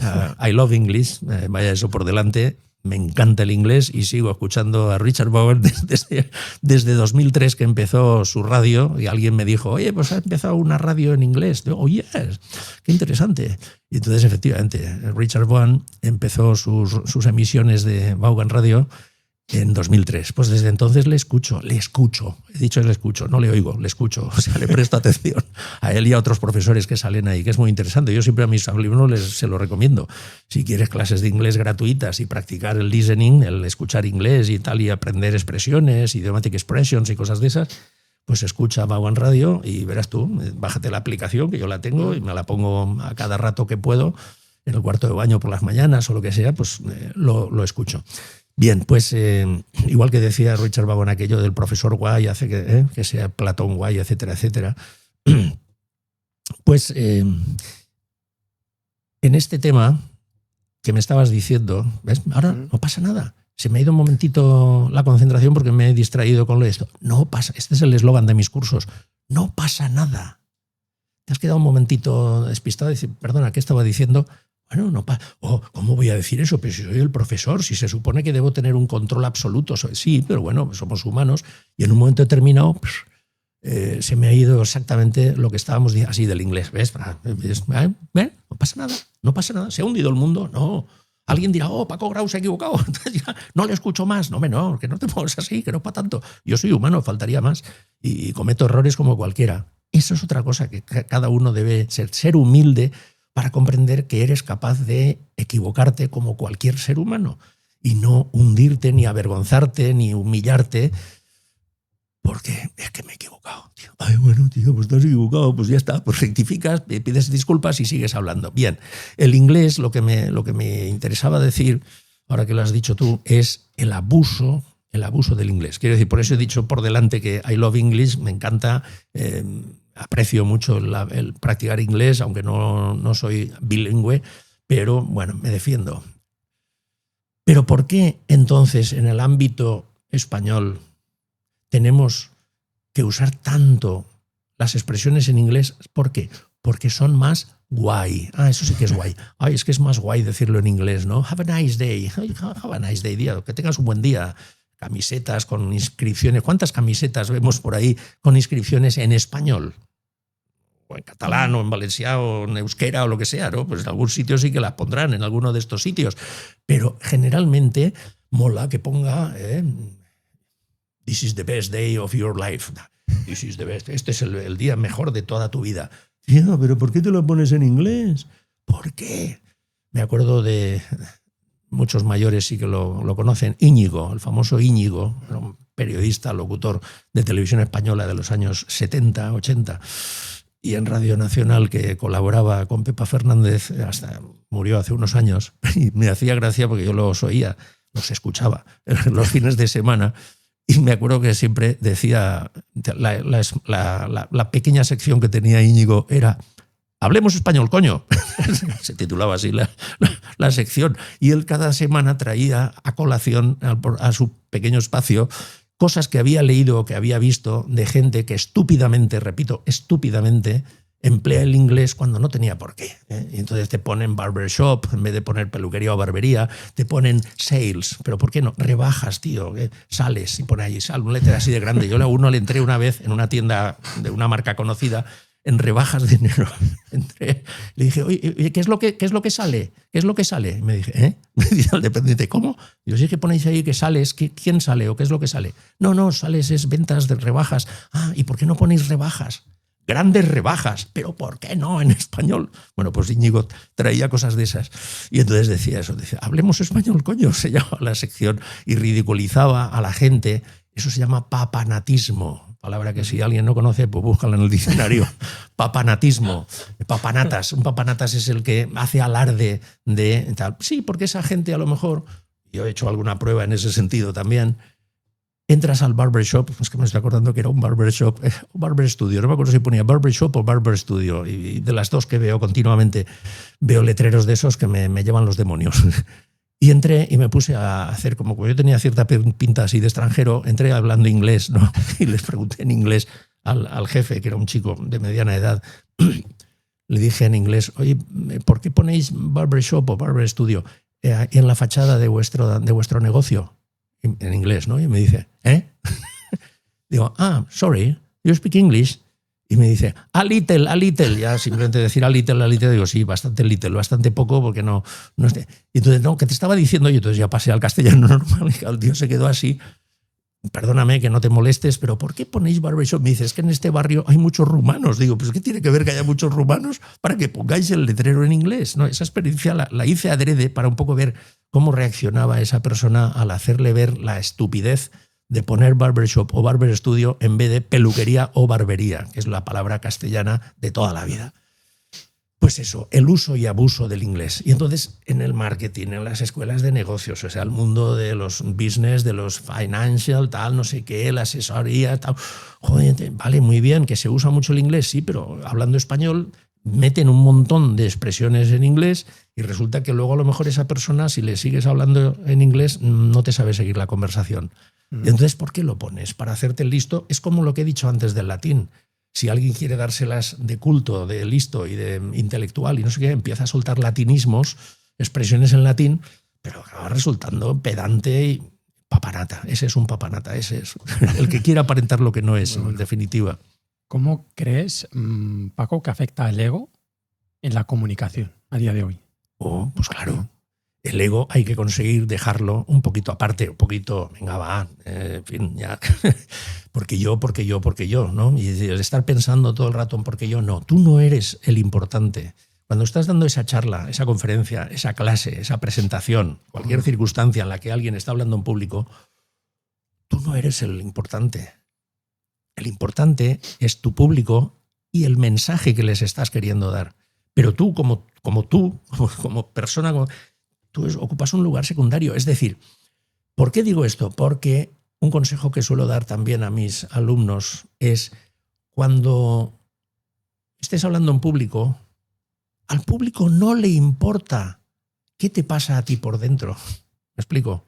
I love English, vaya eso por delante. Me encanta el inglés y sigo escuchando a Richard Vaughan desde 2003 que empezó su radio y alguien me dijo, oye, pues ha empezado una radio en inglés. Digo, oh, yes, qué interesante. Y entonces, efectivamente, Richard Vaughan empezó sus emisiones de Vaughan Radio en 2003. Pues desde entonces le escucho. He dicho le escucho, no le oigo, le escucho. O sea, le presto atención a él y a otros profesores que salen ahí, que es muy interesante. Yo siempre a mis alumnos se lo recomiendo. Si quieres clases de inglés gratuitas y practicar el listening, el escuchar inglés y tal, y aprender expresiones, idiomatic expressions y cosas de esas, pues escucha Vaughan Radio y verás tú, bájate la aplicación, que yo la tengo y me la pongo a cada rato que puedo, en el cuarto de baño por las mañanas o lo que sea, pues lo escucho. Bien, pues igual que decía Richard Vaughan aquello del profesor guay, hace que sea Platón guay, etcétera, etcétera. Pues en este tema que me estabas diciendo, ¿ves? Ahora no pasa nada. Se me ha ido un momentito la concentración porque me he distraído con lo de esto. No pasa, este es el eslogan de mis cursos. No pasa nada. Te has quedado un momentito despistado y dices, perdona, ¿qué estaba diciendo? Bueno, no pasa. ¿Cómo voy a decir eso? Pero si soy el profesor, si se supone que debo tener un control absoluto. Sí, pero bueno, somos humanos y en un momento determinado se me ha ido exactamente lo que estábamos diciendo, así del inglés. ¿Ves? No pasa nada. ¿Se ha hundido el mundo? No. Alguien dirá, Paco Grau se ha equivocado. Entonces ya no le escucho más. No, que no te pongas así, que no para tanto. Yo soy humano, faltaría más. Y cometo errores como cualquiera. Eso es otra cosa que cada uno debe ser humilde para comprender que eres capaz de equivocarte como cualquier ser humano y no hundirte, ni avergonzarte, ni humillarte, porque es que me he equivocado, tío. Ay, bueno, tío, pues te has equivocado, pues ya está, pues rectificas, pides disculpas y sigues hablando. Bien, el inglés, lo que me interesaba decir, ahora que lo has dicho tú, es el abuso del inglés. Quiero decir, por eso he dicho por delante que I love English, me encanta, aprecio mucho el practicar inglés, aunque no soy bilingüe, pero bueno, me defiendo. Pero ¿por qué entonces en el ámbito español tenemos que usar tanto las expresiones en inglés? ¿Por qué? Porque son más guay. Eso sí que es guay. Es que es más guay decirlo en inglés, ¿no? Have a nice day. Have a nice day, día. Que tengas un buen día. Camisetas con inscripciones. ¿Cuántas camisetas vemos por ahí con inscripciones en español? O en catalán, o en valenciano, o en euskera, o lo que sea, ¿no? Pues en algún sitio sí que las pondrán, en alguno de estos sitios. Pero generalmente mola que ponga This is the best day of your life. This is the best. Este es el día mejor de toda tu vida. Tío, ¿pero por qué te lo pones en inglés? ¿Por qué? Me acuerdo de muchos mayores sí que lo conocen. Íñigo, el famoso Íñigo, un periodista, locutor de televisión española de los años 70, 80, y en Radio Nacional, que colaboraba con Pepa Fernández, hasta murió hace unos años, y me hacía gracia porque yo los oía, los escuchaba los fines de semana, y me acuerdo que siempre decía, la pequeña sección que tenía Íñigo era Hablemos español, coño. Se titulaba así la sección. Y él cada semana traía a colación a su pequeño espacio cosas que había leído o que había visto de gente que estúpidamente, repito, estúpidamente, emplea el inglés cuando no tenía por qué. Y entonces te ponen barbershop en vez de poner peluquería o barbería, te ponen sales, pero ¿por qué no? Rebajas, tío, sales y pone ahí, un letrero así de grande. Yo a uno le entré una vez en una tienda de una marca conocida en rebajas de enero. Entré, le dije, oye, ¿qué es lo que sale? ¿Qué es lo que sale? Y me dije, Me dice el dependiente, ¿cómo? Yo sí que ponéis ahí que sales, ¿quién sale o qué es lo que sale? No, sales es ventas de rebajas. ¿Y por qué no ponéis rebajas? Grandes rebajas, pero ¿por qué no en español? Bueno, pues Íñigo traía cosas de esas. Y entonces decía eso, decía, hablemos español, coño, se llamaba la sección y ridiculizaba a la gente. Eso se llama papanatismo, palabra que si alguien no conoce, pues búscala en el diccionario. Papanatismo, papanatas. Un papanatas es el que hace alarde de tal. Sí, porque esa gente a lo mejor, yo he hecho alguna prueba en ese sentido también, entras al barbershop, es que me estoy acordando que era un barbershop, un barber studio, no me acuerdo si ponía barbershop o barber studio, y de las dos que veo continuamente, veo letreros de esos que me llevan los demonios. Y entré y me puse a hacer como yo tenía cierta pinta así de extranjero, entré hablando inglés, ¿no? Y les pregunté en inglés al jefe, que era un chico de mediana edad, le dije en inglés, oye, ¿por qué ponéis barbershop o barber studio en la fachada de vuestro negocio? En inglés, ¿no? Y me dice, Digo, sorry, you speak English? Y me dice, a little, ya simplemente decir a little, digo, sí, bastante little, bastante poco, porque no esté. Y entonces, no, que te estaba diciendo, y entonces ya pasé al castellano normal, y el tío se quedó así, perdóname que no te molestes, pero ¿por qué ponéis barbershop? Me dice, es que en este barrio hay muchos rumanos. Digo, pues ¿qué tiene que ver que haya muchos rumanos para que pongáis el letrero en inglés? ¿No? Esa experiencia la hice adrede para un poco ver cómo reaccionaba esa persona al hacerle ver la estupidez de poner barbershop o barber studio en vez de peluquería o barbería, que es la palabra castellana de toda la vida. Pues eso, el uso y abuso del inglés. Y entonces en el marketing, en las escuelas de negocios, o sea, el mundo de los business, de los financial, tal, no sé qué, la asesoría, tal. Joder, vale, muy bien, que se usa mucho el inglés, sí, pero hablando español meten un montón de expresiones en inglés y resulta que luego a lo mejor esa persona, si le sigues hablando en inglés, no te sabe seguir la conversación. Entonces, ¿por qué lo pones? Para hacerte listo. Es como lo que he dicho antes del latín. Si alguien quiere dárselas de culto, de listo y de intelectual y no sé qué, empieza a soltar latinismos, expresiones en latín, pero acaba resultando pedante y papanata. Ese es un papanata, ese es el que quiere aparentar lo que no es, en definitiva. ¿Cómo crees, Paco, que afecta el ego en la comunicación a día de hoy? Pues claro. El ego hay que conseguir dejarlo un poquito aparte, un poquito, venga, va, en fin, ya. Porque yo, ¿no? Y el estar pensando todo el rato en porque yo, no. Tú no eres el importante. Cuando estás dando esa charla, esa conferencia, esa clase, esa presentación, cualquier circunstancia en la que alguien está hablando en público, tú no eres el importante. El importante es tu público y el mensaje que les estás queriendo dar. Pero tú, como persona, tú ocupas un lugar secundario. Es decir, ¿por qué digo esto? Porque un consejo que suelo dar también a mis alumnos es cuando estés hablando en público, al público no le importa qué te pasa a ti por dentro. ¿Me explico?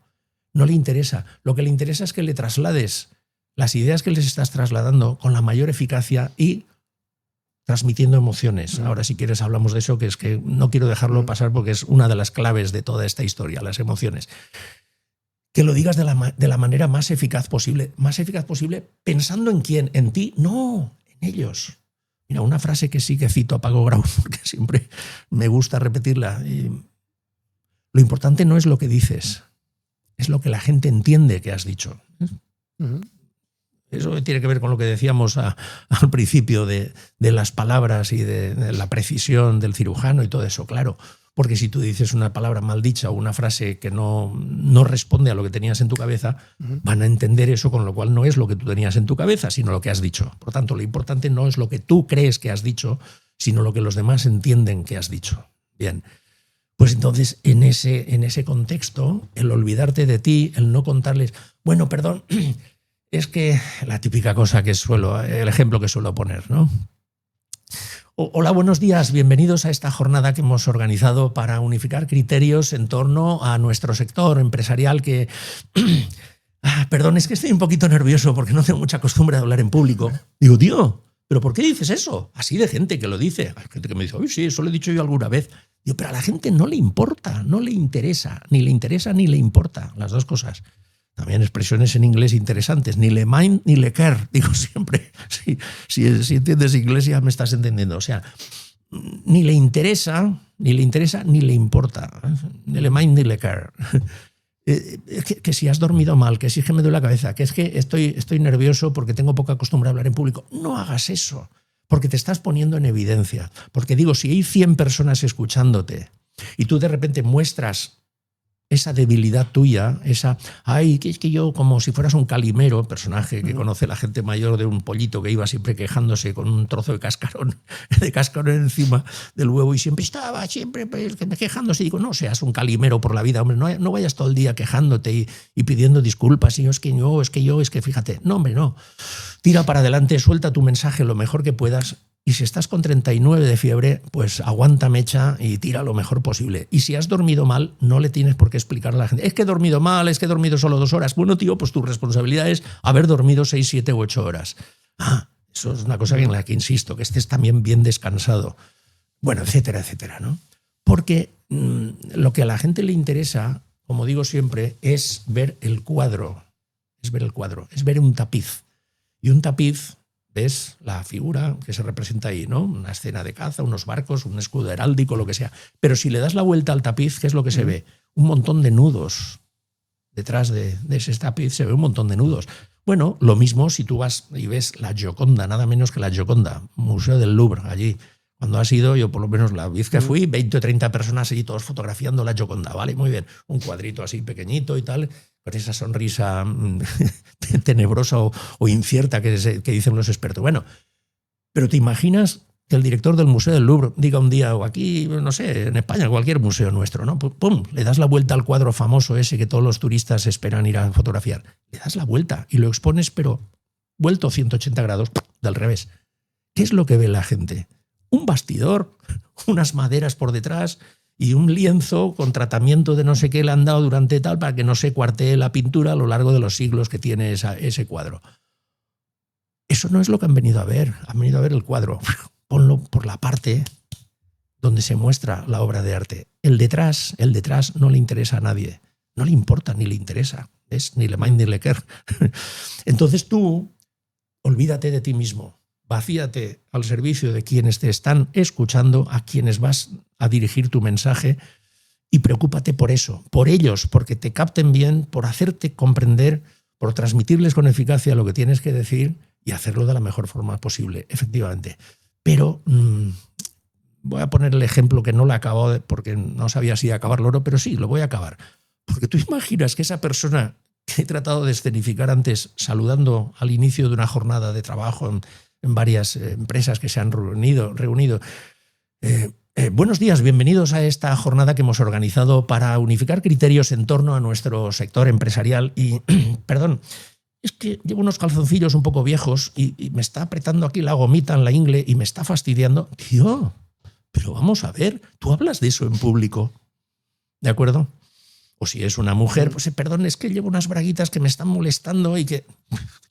No le interesa. Lo que le interesa es que le traslades las ideas que les estás trasladando con la mayor eficacia y transmitiendo emociones. Ahora, si quieres, hablamos de eso, que es que no quiero dejarlo pasar porque es una de las claves de toda esta historia, las emociones. Que lo digas de la manera más eficaz posible. Más eficaz posible pensando en quién, en ti, no, en ellos. Mira, una frase que sí que cito a Paco Grau, porque siempre me gusta repetirla. Lo importante no es lo que dices, es lo que la gente entiende que has dicho. Eso tiene que ver con lo que decíamos al principio de las palabras y de la precisión del cirujano y todo eso, claro. Porque si tú dices una palabra mal dicha o una frase que no responde a lo que tenías en tu cabeza, van a entender eso, con lo cual no es lo que tú tenías en tu cabeza, sino lo que has dicho. Por tanto, lo importante no es lo que tú crees que has dicho, sino lo que los demás entienden que has dicho. Bien. Pues entonces, en ese contexto, el olvidarte de ti, el no contarles, bueno, perdón, es que la típica cosa que el ejemplo que suelo poner, ¿no? Hola, buenos días, bienvenidos a esta jornada que hemos organizado para unificar criterios en torno a nuestro sector empresarial que... Perdón, es que estoy un poquito nervioso porque no tengo mucha costumbre de hablar en público. Digo, tío, ¿pero por qué dices eso? Así de gente que lo dice. Hay gente que me dice, uy, sí, eso lo he dicho yo alguna vez. Digo, pero a la gente no le importa, no le interesa ni le importa, las dos cosas. También expresiones en inglés interesantes, ni le mind ni le care, digo siempre. Si entiendes inglés ya me estás entendiendo. O sea, ni le interesa, ni le importa. Ni le mind ni le care. Que si has dormido mal, que si es que me duele la cabeza, que es que estoy nervioso porque tengo poca costumbre a hablar en público. No hagas eso, porque te estás poniendo en evidencia. Porque digo, si hay 100 personas escuchándote y tú de repente muestras esa debilidad tuya, que es que yo, como si fueras un Calimero, personaje que conoce la gente mayor, de un pollito que iba siempre quejándose con un trozo de cascarón encima del huevo, y siempre estaba quejándose. Y digo, no seas un Calimero por la vida, hombre, no vayas todo el día quejándote y pidiendo disculpas, y es que fíjate, no, hombre, no. Tira para adelante, suelta tu mensaje lo mejor que puedas. Y si estás con 39 de fiebre, pues aguanta mecha y tira lo mejor posible. Y si has dormido mal, no le tienes por qué explicar a la gente. Es que he dormido mal, es que he dormido solo 2 horas. Bueno, tío, pues tu responsabilidad es haber dormido 6, 7 u 8 horas. Eso es una cosa en la que insisto, que estés también bien descansado. Bueno, etcétera, etcétera, ¿no? Porque lo que a la gente le interesa, como digo siempre, es ver el cuadro. Es ver un tapiz. Y un tapiz es la figura que se representa ahí, ¿no? Una escena de caza, unos barcos, un escudo heráldico, lo que sea. Pero si le das la vuelta al tapiz, ¿qué es lo que se ve? Un montón de nudos. Detrás de ese tapiz se ve un montón de nudos. Bueno, lo mismo si tú vas y ves la Gioconda, nada menos que la Gioconda, Museo del Louvre, allí. Cuando has ido, yo por lo menos la vez que fui, 20 o 30 personas allí todos fotografiando la Gioconda, ¿vale? Muy bien. Un cuadrito así pequeñito y tal, con esa sonrisa tenebrosa o incierta que dicen los expertos. Bueno, pero ¿te imaginas que el director del Museo del Louvre diga un día, o aquí, no sé, en España, cualquier museo nuestro, ¿no? ¡Pum! Le das la vuelta al cuadro famoso ese que todos los turistas esperan ir a fotografiar. Le das la vuelta y lo expones, pero vuelto 180 grados del revés. ¿Qué es lo que ve la gente? Un bastidor, unas maderas por detrás y un lienzo con tratamiento de no sé qué le han dado durante tal para que no se cuartee la pintura a lo largo de los siglos que tiene ese cuadro. Eso no es lo que han venido a ver. Han venido a ver el cuadro. Ponlo por la parte donde se muestra la obra de arte. El detrás no le interesa a nadie. No le importa ni le interesa. ¿Ves? Ni le mind ni le care. Entonces tú, olvídate de ti mismo. Vacíate al servicio de quienes te están escuchando, a quienes vas a dirigir tu mensaje, y preocúpate por eso, por ellos, porque te capten bien, por hacerte comprender, por transmitirles con eficacia lo que tienes que decir y hacerlo de la mejor forma posible, efectivamente. Pero voy a poner el ejemplo que no lo he acabado porque no sabía si acabarlo o no, pero sí, lo voy a acabar. Porque tú imaginas que esa persona que he tratado de escenificar antes, saludando al inicio de una jornada de trabajo en varias empresas que se han reunido. Buenos días, bienvenidos a esta jornada que hemos organizado para unificar criterios en torno a nuestro sector empresarial. Y, perdón, es que llevo unos calzoncillos un poco viejos y me está apretando aquí la gomita en la ingle y me está fastidiando. Tío, pero vamos a ver, tú hablas de eso en público, ¿de acuerdo? O si es una mujer, pues perdón, es que llevo unas braguitas que me están molestando y que...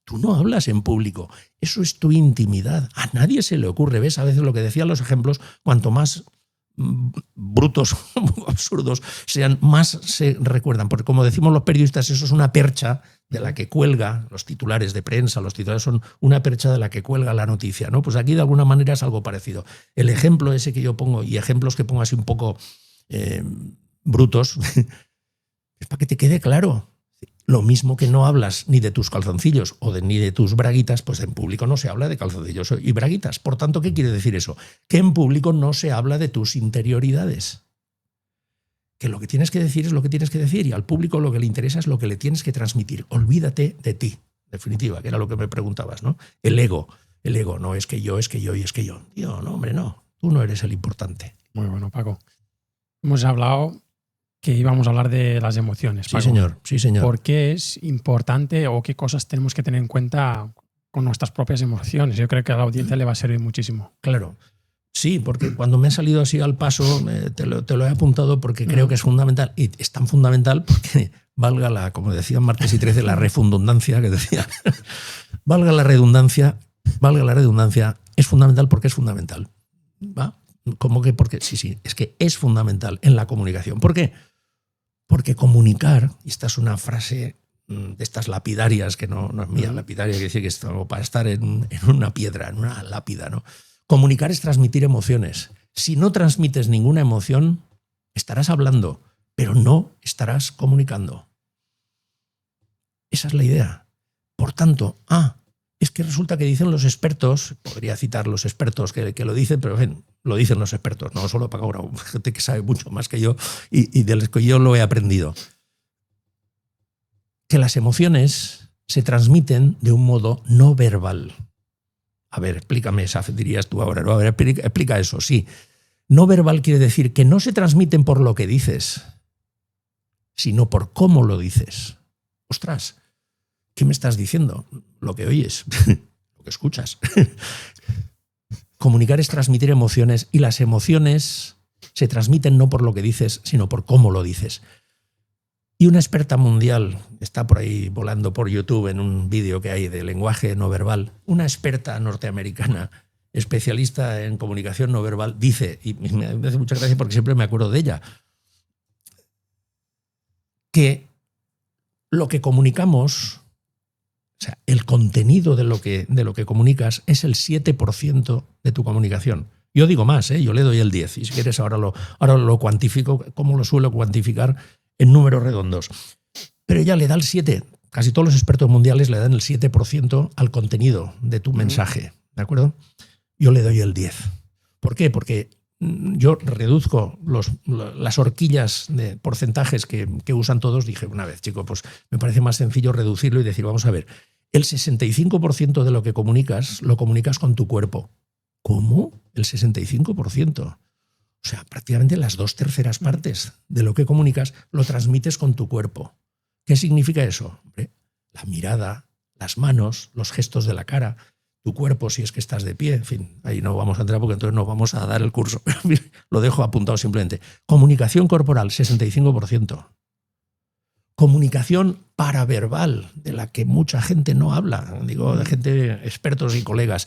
Tú no hablas en público, eso es tu intimidad. A nadie se le ocurre, ¿ves? A veces lo que decían los ejemplos, cuanto más brutos, absurdos sean, más se recuerdan. Porque como decimos los periodistas, eso es una percha de la que cuelga, los titulares de prensa, los titulares son una percha de la que cuelga la noticia, ¿no? Pues aquí de alguna manera es algo parecido. El ejemplo ese que yo pongo, y ejemplos que pongo así un poco brutos, es para que te quede claro. Lo mismo que no hablas ni de tus calzoncillos ni de tus braguitas, pues en público no se habla de calzoncillos y braguitas. Por tanto, ¿qué quiere decir eso? Que en público no se habla de tus interioridades. Que lo que tienes que decir es lo que tienes que decir y al público lo que le interesa es lo que le tienes que transmitir. Olvídate de ti, en definitiva, que era lo que me preguntabas, ¿no? El ego, no es que yo, es que yo y es que yo. Tío, no, hombre, no. Tú no eres el importante. Muy bueno, Paco. Hemos hablado que íbamos a hablar de las emociones, Paco. Sí, señor. ¿Por qué es importante o qué cosas tenemos que tener en cuenta con nuestras propias emociones? Yo creo que a la audiencia le va a servir muchísimo. Claro. Sí, porque cuando me ha salido así al paso, te lo he apuntado porque creo que es fundamental. Y es tan fundamental porque valga como decían Martes y 13, la refundundancia que decía. valga la redundancia, es fundamental porque es fundamental. ¿Va? ¿Cómo que? Porque sí, es que es fundamental en la comunicación. ¿Por qué? Porque comunicar, y esta es una frase de estas lapidarias, que no es mía, lapidaria quiere decir que es como para estar en una piedra, en una lápida, ¿no? Comunicar es transmitir emociones. Si no transmites ninguna emoción, estarás hablando, pero no estarás comunicando. Esa es la idea. Por tanto, es que resulta que dicen los expertos, podría citar los expertos que lo dicen, pero ven, lo dicen los expertos, no solo para ahora, gente que sabe mucho más que yo y de los que yo lo he aprendido. Que las emociones se transmiten de un modo no verbal. A ver, explícame esa, dirías tú ahora, ¿no? A ver, explica eso, sí. No verbal quiere decir que no se transmiten por lo que dices, sino por cómo lo dices. Ostras, ¿qué me estás diciendo? Lo que oyes, lo que escuchas. Comunicar es transmitir emociones y las emociones se transmiten no por lo que dices, sino por cómo lo dices. Y una experta mundial, está por ahí volando por YouTube en un vídeo que hay de lenguaje no verbal, una experta norteamericana, especialista en comunicación no verbal, dice, y me hace mucha gracia porque siempre me acuerdo de ella, que lo que comunicamos, o sea, el contenido de lo que comunicas es el 7% de tu comunicación. Yo digo más, yo le doy el 10%, y si quieres ahora lo cuantifico, como lo suelo cuantificar, en números redondos. Pero ella le da el 7%, casi todos los expertos mundiales le dan el 7% al contenido de tu mensaje, ¿de acuerdo? Yo le doy el 10%. ¿Por qué? Porque yo reduzco las horquillas de porcentajes que usan todos. Dije una vez, chico, pues me parece más sencillo reducirlo y decir, vamos a ver, el 65% de lo que comunicas, lo comunicas con tu cuerpo. ¿Cómo? El 65%. O sea, prácticamente las 2/3 partes de lo que comunicas lo transmites con tu cuerpo. ¿Qué significa eso? Hombre, la mirada, las manos, los gestos de la cara, tu cuerpo si es que estás de pie, en fin, ahí no vamos a entrar porque entonces no vamos a dar el curso. Lo dejo apuntado simplemente. Comunicación corporal, 65%. Comunicación paraverbal, de la que mucha gente no habla, digo, de gente, expertos y colegas.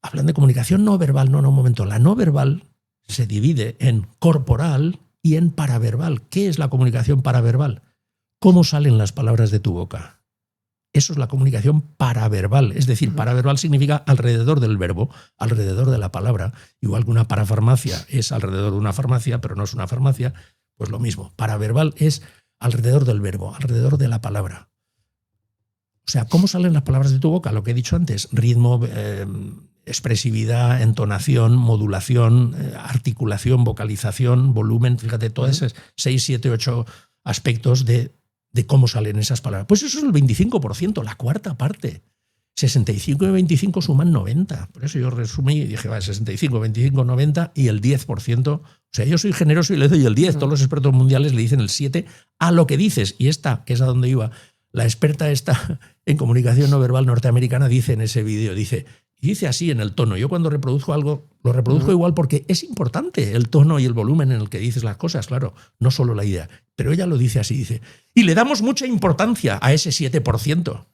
Hablan de comunicación no verbal, no, un momento. La no verbal se divide en corporal y en paraverbal. ¿Qué es la comunicación paraverbal? ¿Cómo salen las palabras de tu boca? Eso es la comunicación paraverbal. Es decir, paraverbal significa alrededor del verbo, alrededor de la palabra. Igual que una parafarmacia es alrededor de una farmacia, pero no es una farmacia, pues lo mismo. Paraverbal es alrededor del verbo, alrededor de la palabra. O sea, ¿cómo salen las palabras de tu boca? Lo que he dicho antes, ritmo, expresividad, entonación, modulación, articulación, vocalización, volumen, fíjate, todos esos 6, 7, 8 aspectos de cómo salen esas palabras. Pues eso es el 25%, la cuarta parte. 65 y 25 suman 90. Por eso yo resumí y dije, 65, 25, 90 y el 10%. O sea, yo soy generoso y le doy el 10. Todos los expertos mundiales le dicen el 7 a lo que dices. Y esta, que es a donde iba, la experta esta en comunicación no verbal norteamericana dice en ese vídeo, dice así en el tono. Yo cuando reproduzco algo, lo reproduzco igual porque es importante el tono y el volumen en el que dices las cosas, claro, no solo la idea. Pero ella lo dice así, dice, y le damos mucha importancia a ese 7%.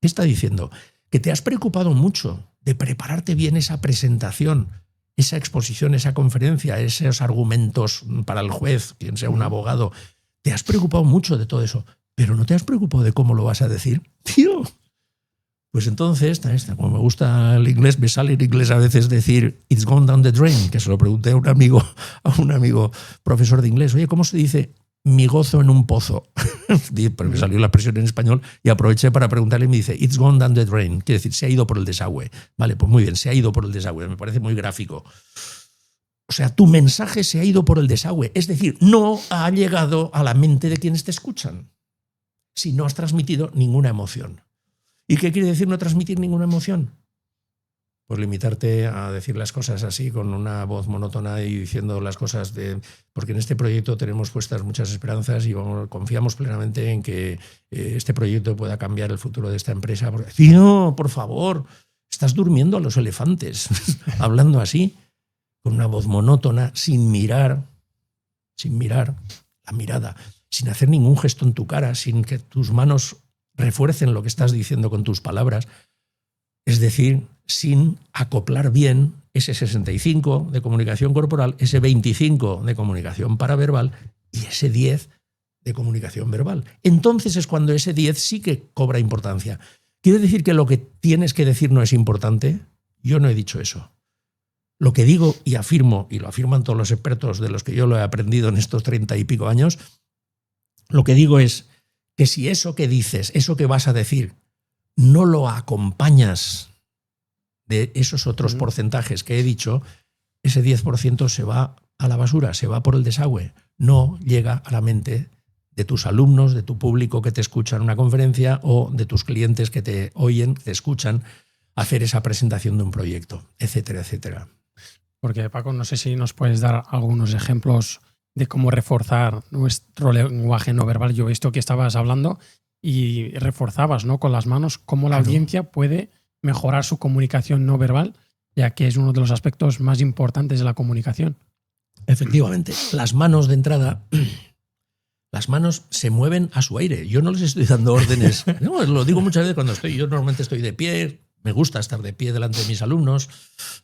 ¿Qué está diciendo? Que te has preocupado mucho de prepararte bien esa presentación, esa exposición, esa conferencia, esos argumentos para el juez, quien sea un abogado. Te has preocupado mucho de todo eso, pero no te has preocupado de cómo lo vas a decir. Tío, pues entonces, como me gusta el inglés, me sale en inglés a veces decir it's gone down the drain, que se lo pregunté a un amigo profesor de inglés. Oye, ¿cómo se dice mi gozo en un pozo? Pero me salió la expresión en español y aproveché para preguntarle y me dice it's gone down the drain, quiere decir se ha ido por el desagüe. Vale, pues muy bien, se ha ido por el desagüe, me parece muy gráfico. O sea, tu mensaje se ha ido por el desagüe, es decir, no ha llegado a la mente de quienes te escuchan si no has transmitido ninguna emoción. ¿Y qué quiere decir no transmitir ninguna emoción? Pues limitarte a decir las cosas así con una voz monótona y diciendo las cosas porque en este proyecto tenemos puestas muchas esperanzas y confiamos plenamente en que este proyecto pueda cambiar el futuro de esta empresa. Tío, por favor, estás durmiendo a los elefantes hablando así, con una voz monótona, sin mirar la mirada, sin hacer ningún gesto en tu cara, sin que tus manos refuercen lo que estás diciendo con tus palabras. Es decir, sin acoplar bien ese 65 de comunicación corporal, ese 25 de comunicación paraverbal y ese 10 de comunicación verbal. Entonces es cuando ese 10 sí que cobra importancia. ¿Quiere decir que lo que tienes que decir no es importante? Yo no he dicho eso. Lo que digo y afirmo, y lo afirman todos los expertos de los que yo lo he aprendido en estos 30 y pico años, lo que digo es que si eso que dices, eso que vas a decir, no lo acompañas de esos otros porcentajes que he dicho, ese 10% se va a la basura, se va por el desagüe, no llega a la mente de tus alumnos, de tu público que te escucha en una conferencia o de tus clientes que te oyen, te escuchan hacer esa presentación de un proyecto, etcétera, etcétera. Porque, Paco, no sé si nos puedes dar algunos ejemplos de cómo reforzar nuestro lenguaje no verbal. Yo he visto que estabas hablando y reforzabas, ¿no?, con las manos cómo la audiencia puede mejorar su comunicación no verbal, ya que es uno de los aspectos más importantes de la comunicación. Efectivamente, las manos de entrada, las manos se mueven a su aire. Yo no les estoy dando órdenes. No, lo digo muchas veces cuando yo normalmente estoy de pie, me gusta estar de pie delante de mis alumnos,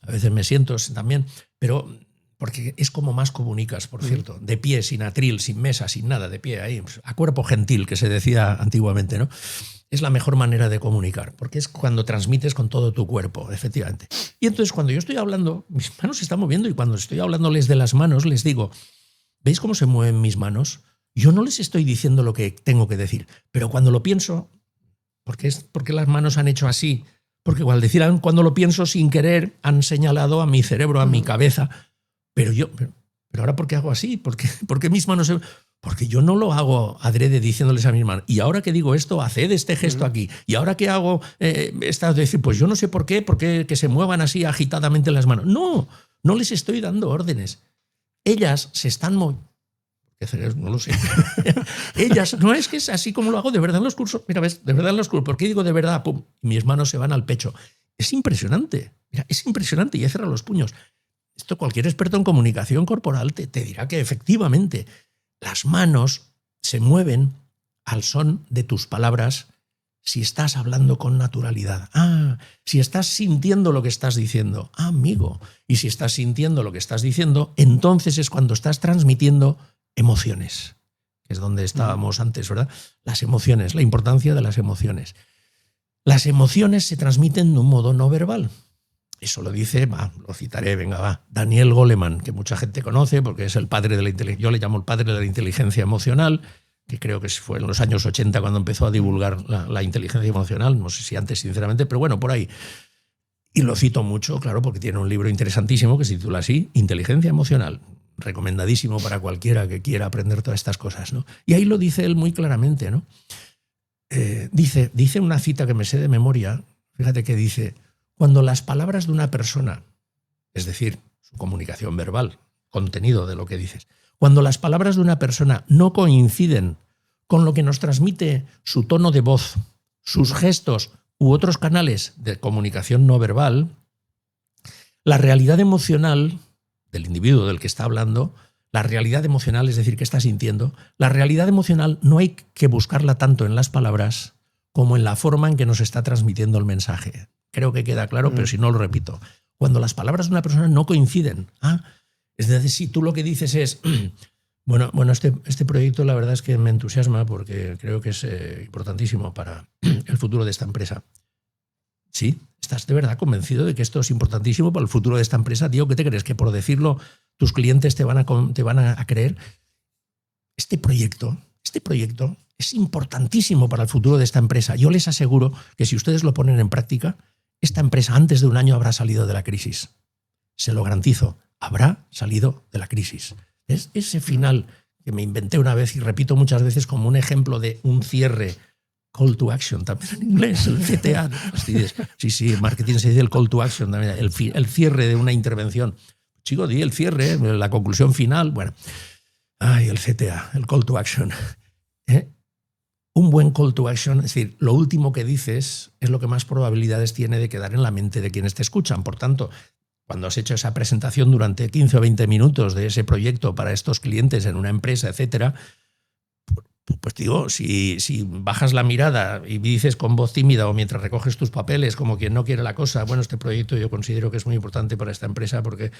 a veces me siento también, pero porque es como más comunicas, por cierto, de pie, sin atril, sin mesa, sin nada, de pie ahí, a cuerpo gentil, que se decía antiguamente, ¿no? Es la mejor manera de comunicar, porque es cuando transmites con todo tu cuerpo, efectivamente. Y entonces cuando yo estoy hablando, mis manos se están moviendo y cuando estoy hablándoles de las manos, les digo, ¿veis cómo se mueven mis manos? Yo no les estoy diciendo lo que tengo que decir, pero cuando lo pienso, porque las manos han hecho así, porque cuando lo pienso sin querer, han señalado a mi cerebro, a mi cabeza, pero ahora ¿por qué hago así? ¿Por qué mis manos se...? Porque yo no lo hago adrede diciéndoles a mis manos, y ahora que digo esto, haced este gesto aquí, y ahora que hago decir, pues yo no sé por qué que se muevan así agitadamente las manos. No les estoy dando órdenes. Ellas se están moviendo. No lo sé. Ellas, no es que es así como lo hago de verdad en los cursos. Mira, ves, de verdad en los cursos. ¿Por qué digo de verdad? Pum, mis manos se van al pecho. Es impresionante. Mira, es impresionante. Y he cerrado los puños. Esto cualquier experto en comunicación corporal te dirá que efectivamente las manos se mueven al son de tus palabras si estás hablando con naturalidad. Si estás sintiendo lo que estás diciendo. Amigo. Y si estás sintiendo lo que estás diciendo, entonces es cuando estás transmitiendo emociones, que es donde estábamos antes, ¿verdad? Las emociones, la importancia de las emociones. Las emociones se transmiten de un modo no verbal. Eso lo dice, lo citaré, Daniel Goleman, que mucha gente conoce porque es el padre de la inteligencia. Yo le llamo el padre de la inteligencia emocional, que creo que fue en los años 80 cuando empezó a divulgar la inteligencia emocional. No sé si antes, sinceramente, pero bueno, por ahí. Y lo cito mucho, claro, porque tiene un libro interesantísimo que se titula así, Inteligencia Emocional. Recomendadísimo para cualquiera que quiera aprender todas estas cosas, ¿no? Y ahí lo dice él muy claramente, ¿no? Dice una cita que me sé de memoria, fíjate que dice, cuando las palabras de una persona, es decir, su comunicación verbal, contenido de lo que dices, cuando las palabras de una persona no coinciden con lo que nos transmite su tono de voz, sus gestos u otros canales de comunicación no verbal, la realidad emocional del individuo del que está hablando, la realidad emocional, es decir, que está sintiendo, la realidad emocional no hay que buscarla tanto en las palabras como en la forma en que nos está transmitiendo el mensaje. Creo que queda claro, pero si no lo repito. Cuando las palabras de una persona no coinciden, es decir, si tú lo que dices es, bueno, este proyecto la verdad es que me entusiasma porque creo que es importantísimo para el futuro de esta empresa. ¿Sí? ¿Estás de verdad convencido de que esto es importantísimo para el futuro de esta empresa? Tío, ¿qué te crees? ¿Que por decirlo tus clientes te van a creer? Este proyecto es importantísimo para el futuro de esta empresa. Yo les aseguro que si ustedes lo ponen en práctica, esta empresa antes de un año habrá salido de la crisis. Se lo garantizo, habrá salido de la crisis. Es ese final que me inventé una vez y repito muchas veces como un ejemplo de un cierre. Call to action, también en inglés, el CTA. Sí, en marketing se dice el call to action, también, el cierre de una intervención. Chico, di el cierre, la conclusión final. Bueno, el CTA, el call to action. Un buen call to action, es decir, lo último que dices es lo que más probabilidades tiene de quedar en la mente de quienes te escuchan. Por tanto, cuando has hecho esa presentación durante 15 o 20 minutos de ese proyecto para estos clientes en una empresa, etcétera, Pues digo, si bajas la mirada y dices con voz tímida o mientras recoges tus papeles como quien no quiere la cosa, bueno, este proyecto yo considero que es muy importante para esta empresa porque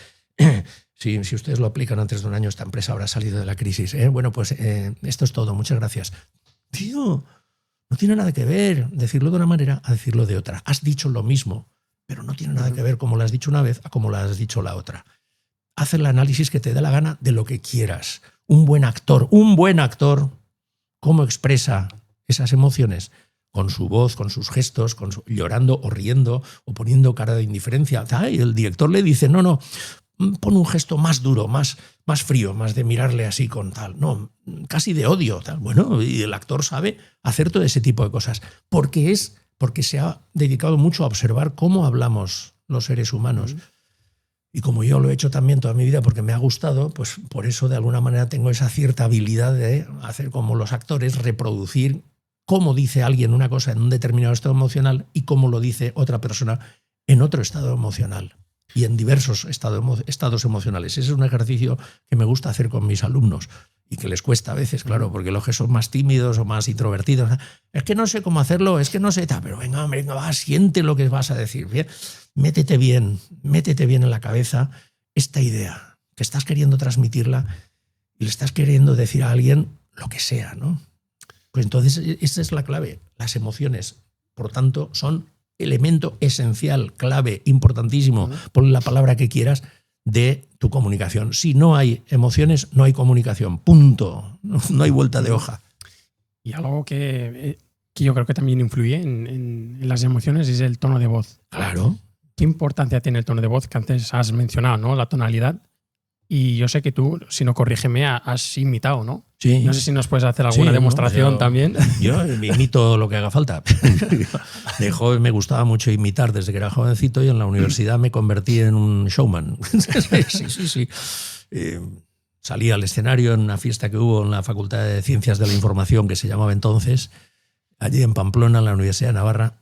si ustedes lo aplican antes de un año, esta empresa habrá salido de la crisis. Bueno, pues esto es todo, muchas gracias. Tío, no tiene nada que ver decirlo de una manera a decirlo de otra. Has dicho lo mismo, pero no tiene nada que ver como lo has dicho una vez a como lo has dicho la otra. Haz el análisis que te dé la gana de lo que quieras. Un buen actor, ¿cómo expresa esas emociones? Con su voz, con sus gestos, llorando o riendo o poniendo cara de indiferencia. Y el director le dice, no, pon un gesto más duro, más frío, más de mirarle así con tal, no, casi de odio. Tal. Bueno, y el actor sabe hacer todo ese tipo de cosas porque se ha dedicado mucho a observar cómo hablamos los seres humanos. Y como yo lo he hecho también toda mi vida porque me ha gustado, pues por eso de alguna manera tengo esa cierta habilidad de hacer como los actores, reproducir cómo dice alguien una cosa en un determinado estado emocional y cómo lo dice otra persona en otro estado emocional y en diversos estados emocionales. Ese es un ejercicio que me gusta hacer con mis alumnos y que les cuesta a veces, claro, porque los que son más tímidos o más introvertidos, es que no sé cómo hacerlo, es que no sé, pero venga, va, siente lo que vas a decir, bien. Métete bien en la cabeza esta idea, que estás queriendo transmitirla y le estás queriendo decir a alguien lo que sea, ¿no? Pues entonces esa es la clave. Las emociones, por tanto, son elemento esencial, clave, importantísimo, ponle la palabra que quieras, de tu comunicación. Si no hay emociones, no hay comunicación. Punto. No hay vuelta de hoja. Y algo que yo creo que también influye en las emociones es el tono de voz. Claro. ¿Qué importancia tiene el tono de voz que antes has mencionado, ¿no? La tonalidad. Y yo sé que tú, si no corrígeme, has imitado, ¿no? Sí. No sé si nos puedes hacer alguna demostración yo, también. Yo imito lo que haga falta. De joven me gustaba mucho imitar desde que era jovencito y en la universidad me convertí en un showman. Sí. Salí al escenario en una fiesta que hubo en la Facultad de Ciencias de la Información, que se llamaba entonces, allí en Pamplona, en la Universidad de Navarra.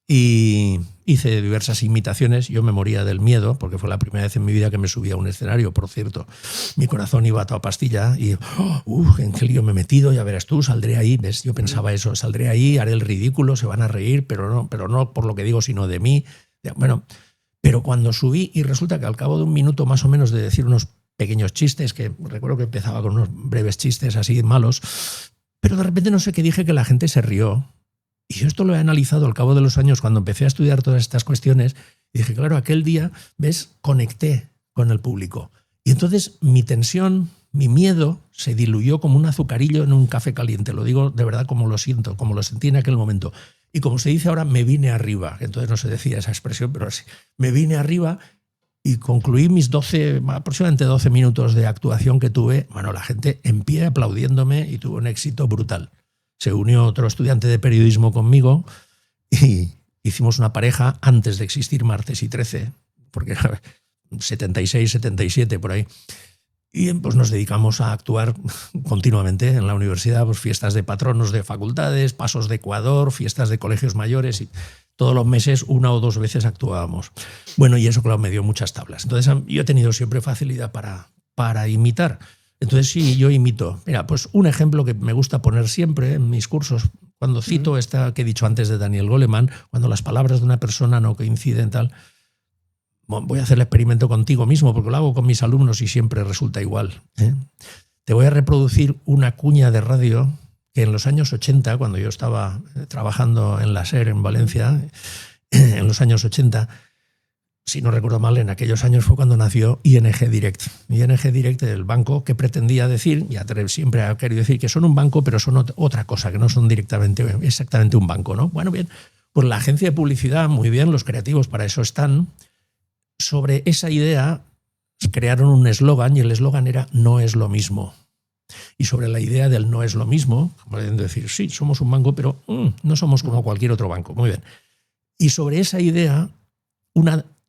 Y hice diversas imitaciones. Yo me moría del miedo, porque fue la primera vez en mi vida que me subía a un escenario, por cierto. Mi corazón iba a toda pastilla y ¿en qué lío me he metido? Ya verás tú, saldré ahí. ¿Ves? Yo pensaba eso, saldré ahí, haré el ridículo, se van a reír, pero no por lo que digo, sino de mí. Bueno, pero cuando subí, y resulta que al cabo de un minuto más o menos de decir unos pequeños chistes, que recuerdo que empezaba con unos breves chistes así malos, pero de repente no sé qué dije que la gente se rió. Y yo esto lo he analizado al cabo de los años cuando empecé a estudiar todas estas cuestiones y dije, claro, aquel día, ¿ves? Conecté con el público. Y entonces mi tensión, mi miedo se diluyó como un azucarillo en un café caliente. Lo digo de verdad como lo siento, como lo sentí en aquel momento. Y como se dice ahora, me vine arriba. Entonces no se decía esa expresión, pero así. Me vine arriba y concluí mis aproximadamente 12 minutos de actuación que tuve. Bueno, la gente en pie aplaudiéndome y tuvo un éxito brutal. Se unió otro estudiante de periodismo conmigo y hicimos una pareja antes de existir Martes y 13, porque 76, 77, por ahí. Y pues nos dedicamos a actuar continuamente en la universidad, pues fiestas de patronos de facultades, pasos de Ecuador, fiestas de colegios mayores y todos los meses 1 o 2 veces actuábamos. Bueno, y eso claro me dio muchas tablas. Entonces yo he tenido siempre facilidad para imitar. Entonces sí, yo imito. Mira, pues un ejemplo que me gusta poner siempre en mis cursos, cuando cito esta que he dicho antes de Daniel Goleman, cuando las palabras de una persona no coinciden tal, voy a hacer el experimento contigo mismo porque lo hago con mis alumnos y siempre resulta igual. Te voy a reproducir una cuña de radio que en los años 80, cuando yo estaba trabajando en la SER en Valencia, en los años 80, si no recuerdo mal, en aquellos años fue cuando nació ING Direct. ING Direct, el banco que pretendía decir, ya siempre ha querido decir que son un banco, pero son otra cosa, que no son exactamente un banco, ¿no? Bueno, bien, pues la agencia de publicidad, muy bien, los creativos para eso están. Sobre esa idea crearon un eslogan y el eslogan era "no es lo mismo". Y sobre la idea del no es lo mismo, como decir, sí, somos un banco, pero no somos como cualquier otro banco. Muy bien. Y sobre esa idea,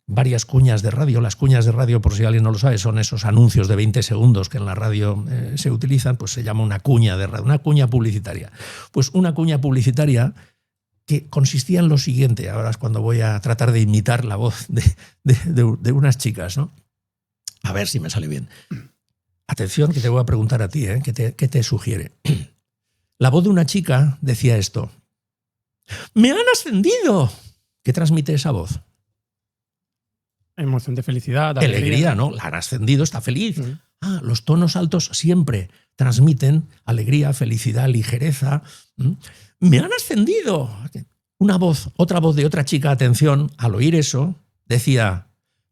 varias cuñas de radio. Las cuñas de radio, por si alguien no lo sabe, son esos anuncios de 20 segundos que en la radio se utilizan, pues se llama una cuña de radio, una cuña publicitaria. Pues una cuña publicitaria que consistía en lo siguiente. Ahora es cuando voy a tratar de imitar la voz de unas chicas, ¿no? A ver si me sale bien. Atención, que te voy a preguntar a ti, ¿qué te sugiere? La voz de una chica decía esto. ¡Me han ascendido! ¿Qué transmite esa voz? Emoción de felicidad, Alegría, ¿no? La han ascendido, está feliz. Los tonos altos siempre transmiten alegría, felicidad, ligereza. ¡Me han ascendido! Una voz, otra voz de otra chica, atención, al oír eso, decía,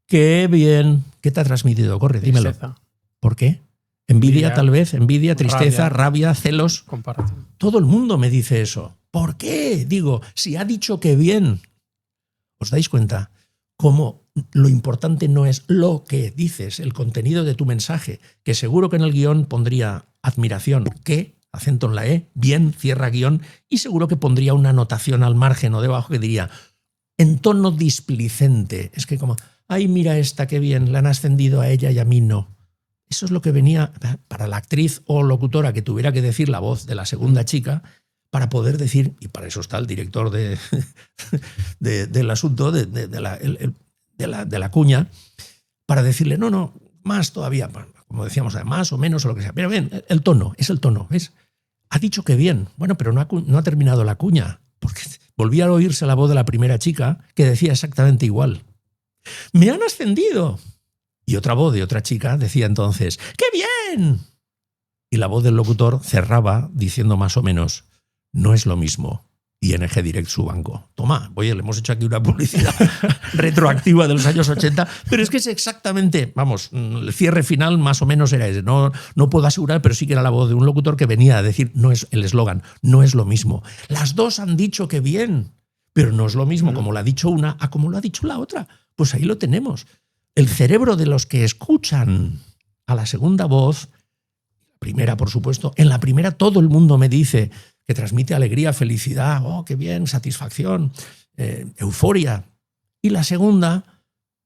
¡qué bien! ¿Qué te ha transmitido? Corre, dímelo. Tristeza. ¿Por qué? Envidia, tal vez, envidia, tristeza, rabia, celos. Comparación. Todo el mundo me dice eso. ¿Por qué? Digo, si ha dicho que bien. ¿Os dais cuenta? Cómo lo importante no es lo que dices, el contenido de tu mensaje, que seguro que en el guión pondría admiración, que, acento en la E, bien, cierra guión, y seguro que pondría una anotación al margen o debajo que diría, en tono displicente. Es que como, ay, mira esta, qué bien, la han ascendido a ella y a mí no. Eso es lo que venía para la actriz o locutora que tuviera que decir la voz de la segunda chica, para poder decir, y para eso está el director del asunto, de la cuña, para decirle, no, más todavía, como decíamos, más o menos o lo que sea. Pero bien, el tono, es el tono, ¿ves? Ha dicho que bien, bueno, pero no ha terminado la cuña, porque volvía a oírse la voz de la primera chica que decía exactamente igual. ¡Me han ascendido! Y otra voz de otra chica decía entonces, ¡qué bien! Y la voz del locutor cerraba diciendo más o menos, no es lo mismo. ING Direct su banco. Toma, oye, le hemos hecho aquí una publicidad retroactiva de los años 80, pero es que es exactamente, vamos, el cierre final más o menos era ese. No puedo asegurar, pero sí que era la voz de un locutor que venía a decir, no es el eslogan, no es lo mismo. Las dos han dicho que bien, pero no es lo mismo como lo ha dicho una a como lo ha dicho la otra. Pues ahí lo tenemos. El cerebro de los que escuchan a la segunda voz, primera por supuesto, en la primera todo el mundo me dice que transmite alegría, felicidad, oh, qué bien, satisfacción, euforia. Y la segunda,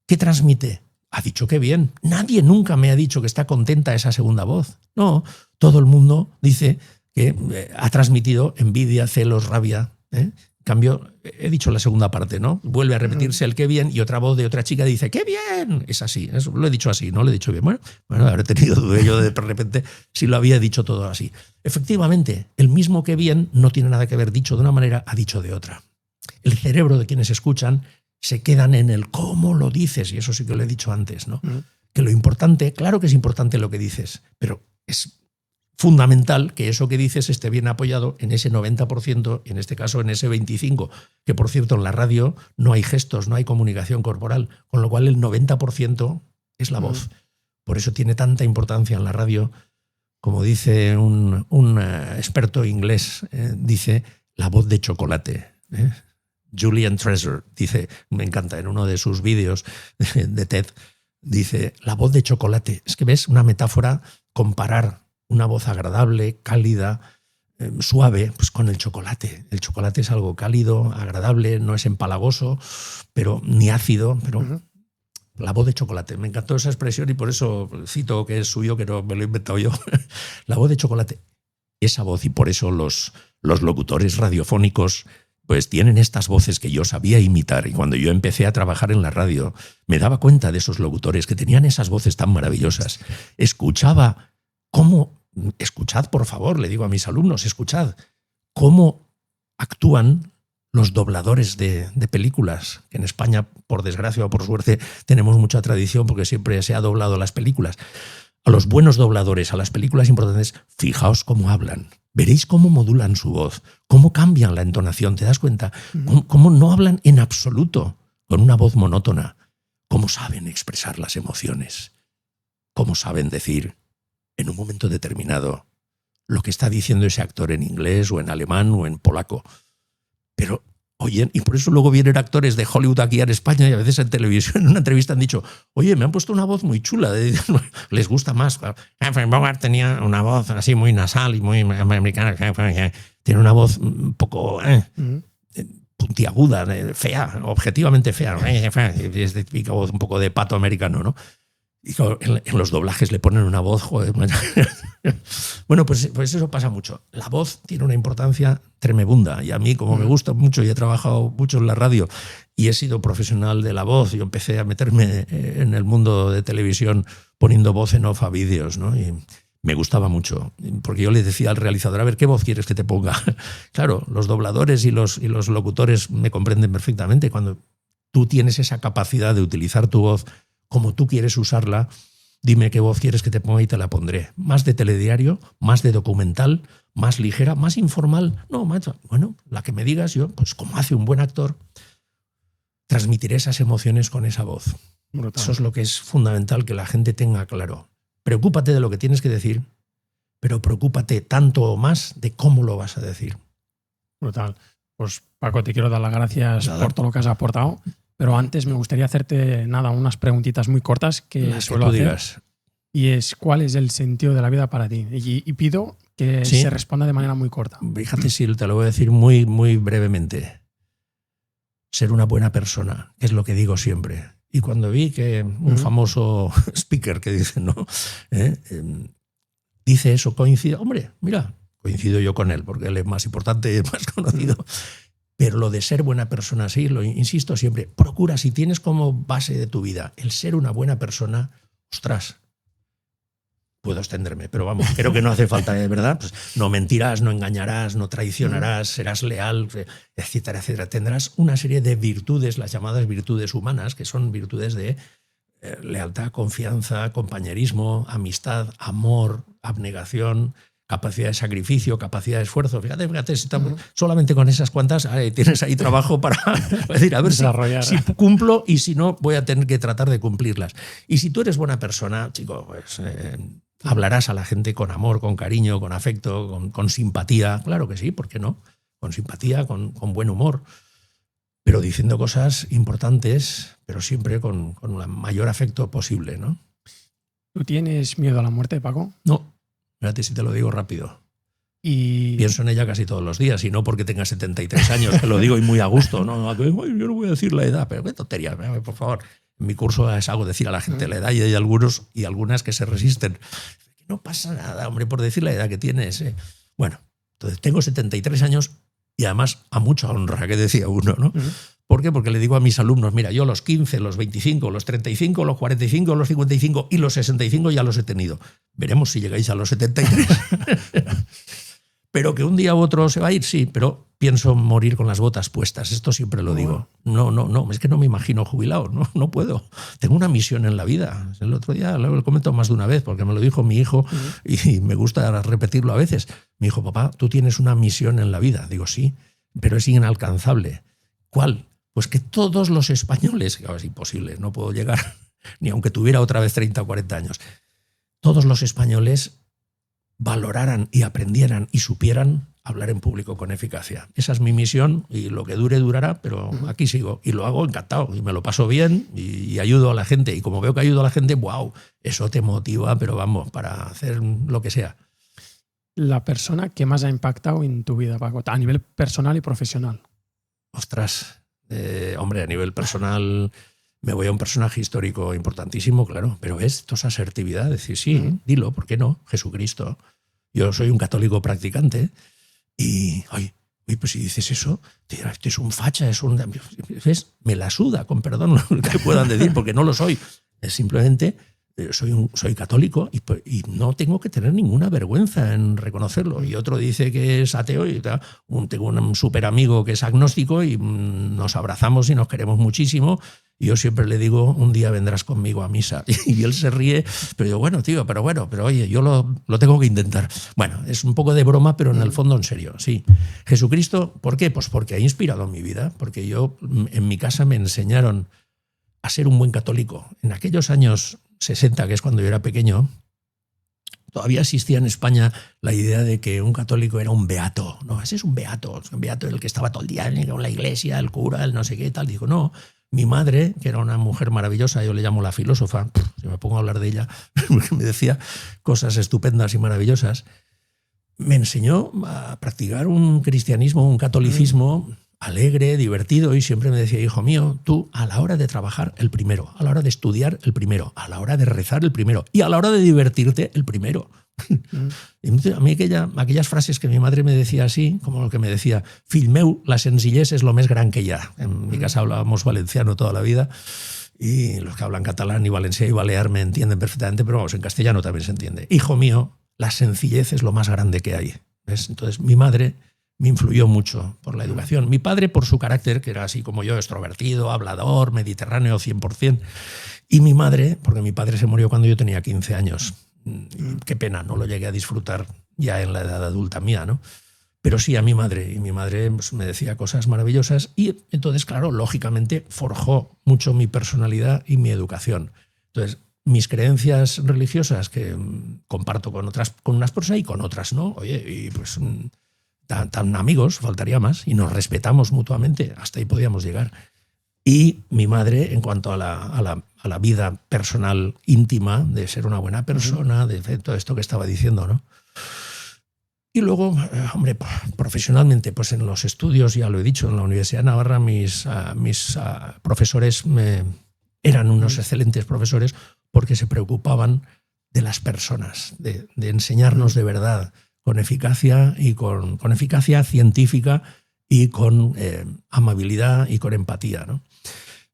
¿qué transmite? Ha dicho que bien. Nadie nunca me ha dicho que está contenta esa segunda voz. No, todo el mundo dice que ha transmitido envidia, celos, rabia. En cambio, he dicho la segunda parte, ¿no? Vuelve a repetirse el qué bien y otra voz de otra chica dice ¡qué bien! Es así, eso, lo he dicho así, no lo he dicho bien. Bueno, habré tenido duda yo de repente si lo había dicho todo así. Efectivamente, el mismo qué bien no tiene nada que ver dicho de una manera a dicho de otra. El cerebro de quienes escuchan se quedan en el cómo lo dices, y eso sí que lo he dicho antes, ¿no? Que lo importante, claro que es importante lo que dices, pero es fundamental que eso que dices esté bien apoyado en ese 90%, y en este caso en ese 25%, que por cierto en la radio no hay gestos, no hay comunicación corporal, con lo cual el 90% es la voz. Por eso tiene tanta importancia en la radio, como dice un experto inglés, dice la voz de chocolate. Julian Treasure dice, me encanta, en uno de sus vídeos de TED, dice la voz de chocolate. Es que ves una metáfora, comparar una voz agradable, cálida, suave, pues con el chocolate. El chocolate es algo cálido, agradable, no es empalagoso, pero ni ácido, pero la voz de chocolate. Me encantó esa expresión y por eso cito que es suyo, que no me lo he inventado yo. La voz de chocolate. Esa voz, y por eso los locutores radiofónicos pues tienen estas voces que yo sabía imitar, y cuando yo empecé a trabajar en la radio me daba cuenta de esos locutores que tenían esas voces tan maravillosas. Escuchaba cómo, escuchad por favor, le digo a mis alumnos, escuchad cómo actúan los dobladores de películas, que en España, por desgracia o por suerte, tenemos mucha tradición porque siempre se ha doblado las películas. A los buenos dobladores, a las películas importantes, fijaos cómo hablan. Veréis cómo modulan su voz, cómo cambian la entonación, ¿te das cuenta? Cómo no hablan en absoluto con una voz monótona, cómo saben expresar las emociones, cómo saben decir en un momento determinado lo que está diciendo ese actor en inglés o en alemán o en polaco. Pero oyen, y por eso luego vienen actores de Hollywood aquí en España y a veces en televisión, en una entrevista han dicho, oye, me han puesto una voz muy chula, les gusta más. Frank Bogart tenía una voz así muy nasal y muy americana, tiene una voz un poco puntiaguda, fea, objetivamente fea, es de típica voz un poco de pato americano, ¿no? Y en los doblajes le ponen una voz, joder. Bueno, pues eso pasa mucho. La voz tiene una importancia tremenda, y a mí, como me gusta mucho y he trabajado mucho en la radio y he sido profesional de la voz, yo empecé a meterme en el mundo de televisión poniendo voz en off a vídeos, ¿no? Y Me gustaba mucho, porque yo le decía al realizador, a ver, ¿qué voz quieres que te ponga? Claro, los dobladores y los locutores me comprenden perfectamente. Cuando tú tienes esa capacidad de utilizar tu voz como tú quieres usarla, dime qué voz quieres que te ponga y te la pondré. Más de telediario, más de documental, más ligera, más informal. No, macho, bueno, la que me digas yo, pues como hace un buen actor, transmitiré esas emociones con esa voz. Brutal. Eso es lo que es fundamental que la gente tenga claro. Preocúpate de lo que tienes que decir, pero preocúpate tanto o más de cómo lo vas a decir. Brutal. Pues Paco, te quiero dar las gracias por todo lo que has aportado, pero antes me gustaría hacerte unas preguntitas muy cortas que suelo hacer. Digas. Y es, ¿cuál es el sentido de la vida para ti? Y pido que se responda de manera muy corta. Fíjate, si te lo voy a decir muy, muy brevemente. Ser una buena persona, que es lo que digo siempre. Y cuando vi que un famoso speaker que dice, ¿no? Dice eso, coincide. Hombre, mira, coincido yo con él, porque él es más importante y es más conocido. Pero lo de ser buena persona, sí, lo insisto siempre, procura, si tienes como base de tu vida el ser una buena persona, ostras, puedo extenderme, pero vamos, creo que no hace falta, ¿verdad? Pues no mentirás, no engañarás, no traicionarás, serás leal, etcétera, etcétera. Tendrás una serie de virtudes, las llamadas virtudes humanas, que son virtudes de lealtad, confianza, compañerismo, amistad, amor, abnegación, capacidad de sacrificio, capacidad de esfuerzo. Fíjate, si solamente con esas cuantas tienes ahí trabajo para decir, a ver si cumplo y si no, voy a tener que tratar de cumplirlas. Y si tú eres buena persona, chico, pues hablarás a la gente con amor, con cariño, con afecto, con simpatía. Claro que sí, ¿por qué no? Con simpatía, con buen humor, pero diciendo cosas importantes, pero siempre con el mayor afecto posible, ¿no? ¿Tú tienes miedo a la muerte, Paco? No. Fíjate si te lo digo rápido. Y pienso en ella casi todos los días, y no porque tenga 73 años, que lo digo y muy a gusto. No, yo no voy a decir la edad, pero qué tontería, por favor. En mi curso es algo decir a la gente la edad y hay algunos y algunas que se resisten. No pasa nada, hombre, por decir la edad que tienes. Bueno, entonces tengo 73 años y además a mucha honra, que decía uno, ¿no? ¿Por qué? Porque le digo a mis alumnos, mira, yo los 15, los 25, los 35, los 45, los 55 y los 65 ya los he tenido. Veremos si llegáis a los 73. Pero que un día u otro se va a ir, sí, pero pienso morir con las botas puestas. Esto siempre lo digo. No, es que no me imagino jubilado, no puedo. Tengo una misión en la vida. El otro día lo he comentado más de una vez porque me lo dijo mi hijo y me gusta repetirlo a veces. Me dijo, papá, tú tienes una misión en la vida. Digo, sí, pero es inalcanzable. ¿Cuál? Pues que todos los españoles, que es imposible, no puedo llegar, ni aunque tuviera otra vez 30 o 40 años, todos los españoles valoraran y aprendieran y supieran hablar en público con eficacia. Esa es mi misión y lo que dure, durará, pero aquí sigo y lo hago encantado y me lo paso bien y ayudo a la gente. Y como veo que ayudo a la gente, wow, eso te motiva, pero vamos, para hacer lo que sea. La persona que más ha impactado en tu vida, Paco, a nivel personal y profesional. Ostras. Hombre, a nivel personal me voy a un personaje histórico importantísimo, claro, pero es toda esa asertividad, decir, sí, dilo, ¿por qué no? Jesucristo. Yo soy un católico practicante y, pues si dices eso, este es un facha, ¿ves? Me la suda, con perdón lo que puedan decir, porque no lo soy. Es simplemente, soy católico y no tengo que tener ninguna vergüenza en reconocerlo. Y otro dice que es ateo y tengo un súper amigo que es agnóstico y nos abrazamos y nos queremos muchísimo. Y yo siempre le digo, un día vendrás conmigo a misa. Y él se ríe, pero yo, bueno, tío, pero oye, yo lo tengo que intentar. Bueno, es un poco de broma, pero en el fondo en serio, sí. Jesucristo, ¿por qué? Pues porque ha inspirado mi vida, porque yo en mi casa me enseñaron a ser un buen católico. En aquellos años 60, que es cuando yo era pequeño, todavía existía en España la idea de que un católico era un beato. No, ese es un beato era el que estaba todo el día en la iglesia, el cura, el no sé qué tal. Digo, no, mi madre, que era una mujer maravillosa, yo le llamo la filósofa, si me pongo a hablar de ella, porque me decía cosas estupendas y maravillosas, me enseñó a practicar un cristianismo, un catolicismo alegre, divertido, y siempre me decía, hijo mío, tú a la hora de trabajar el primero, a la hora de estudiar el primero, a la hora de rezar el primero y a la hora de divertirte el primero. Y a mí aquellas frases que mi madre me decía así, como lo que me decía, fill meu, la sencillez es lo més gran que hi ha. En mi casa hablábamos valenciano toda la vida y los que hablan catalán y valencià y balear me entienden perfectamente, pero vamos, en castellano también se entiende. Hijo mío, la sencillez es lo más grande que hay. ¿Ves? Entonces, mi madre me influyó mucho por la educación. Mi padre por su carácter, que era así como yo, extrovertido, hablador, mediterráneo 100%. Y mi madre, porque mi padre se murió cuando yo tenía 15 años. Qué pena, no lo llegué a disfrutar ya en la edad adulta mía, ¿no? Pero sí a mi madre, y mi madre pues, me decía cosas maravillosas y entonces, claro, lógicamente forjó mucho mi personalidad y mi educación. Entonces, mis creencias religiosas que comparto con unas personas y con otras no, oye, y pues tan amigos, faltaría más, y nos respetamos mutuamente, hasta ahí podíamos llegar. Y mi madre, en cuanto a la vida personal íntima, de ser una buena persona, de todo esto que estaba diciendo, ¿no? Y luego, hombre, profesionalmente, pues en los estudios, ya lo he dicho, en la Universidad de Navarra, mis profesores eran unos excelentes profesores porque se preocupaban de las personas, de enseñarnos de verdad, con eficacia y con eficacia científica y con amabilidad y con empatía, ¿no?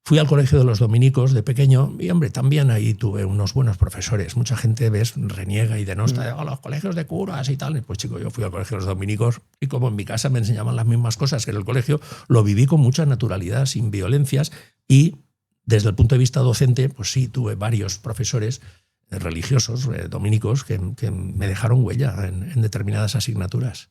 Fui al colegio de los dominicos de pequeño y, hombre, también ahí tuve unos buenos profesores. Mucha gente, ves, reniega y denosta los colegios de curas y tal. Pues, chico, yo fui al colegio de los dominicos y como en mi casa me enseñaban las mismas cosas que en el colegio, lo viví con mucha naturalidad, sin violencias y, desde el punto de vista docente, pues sí, tuve varios profesores religiosos, dominicos, que me dejaron huella en determinadas asignaturas.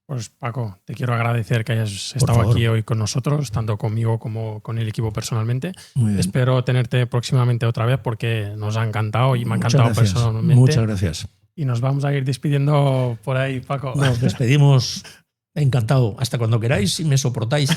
Pues Paco, te quiero agradecer que hayas estado aquí hoy con nosotros, tanto conmigo como con el equipo personalmente. Espero tenerte próximamente otra vez porque nos ha encantado y me ha encantado personalmente. Muchas gracias. Y nos vamos a ir despidiendo por ahí, Paco. Nos despedimos encantado. Hasta cuando queráis y me soportáis.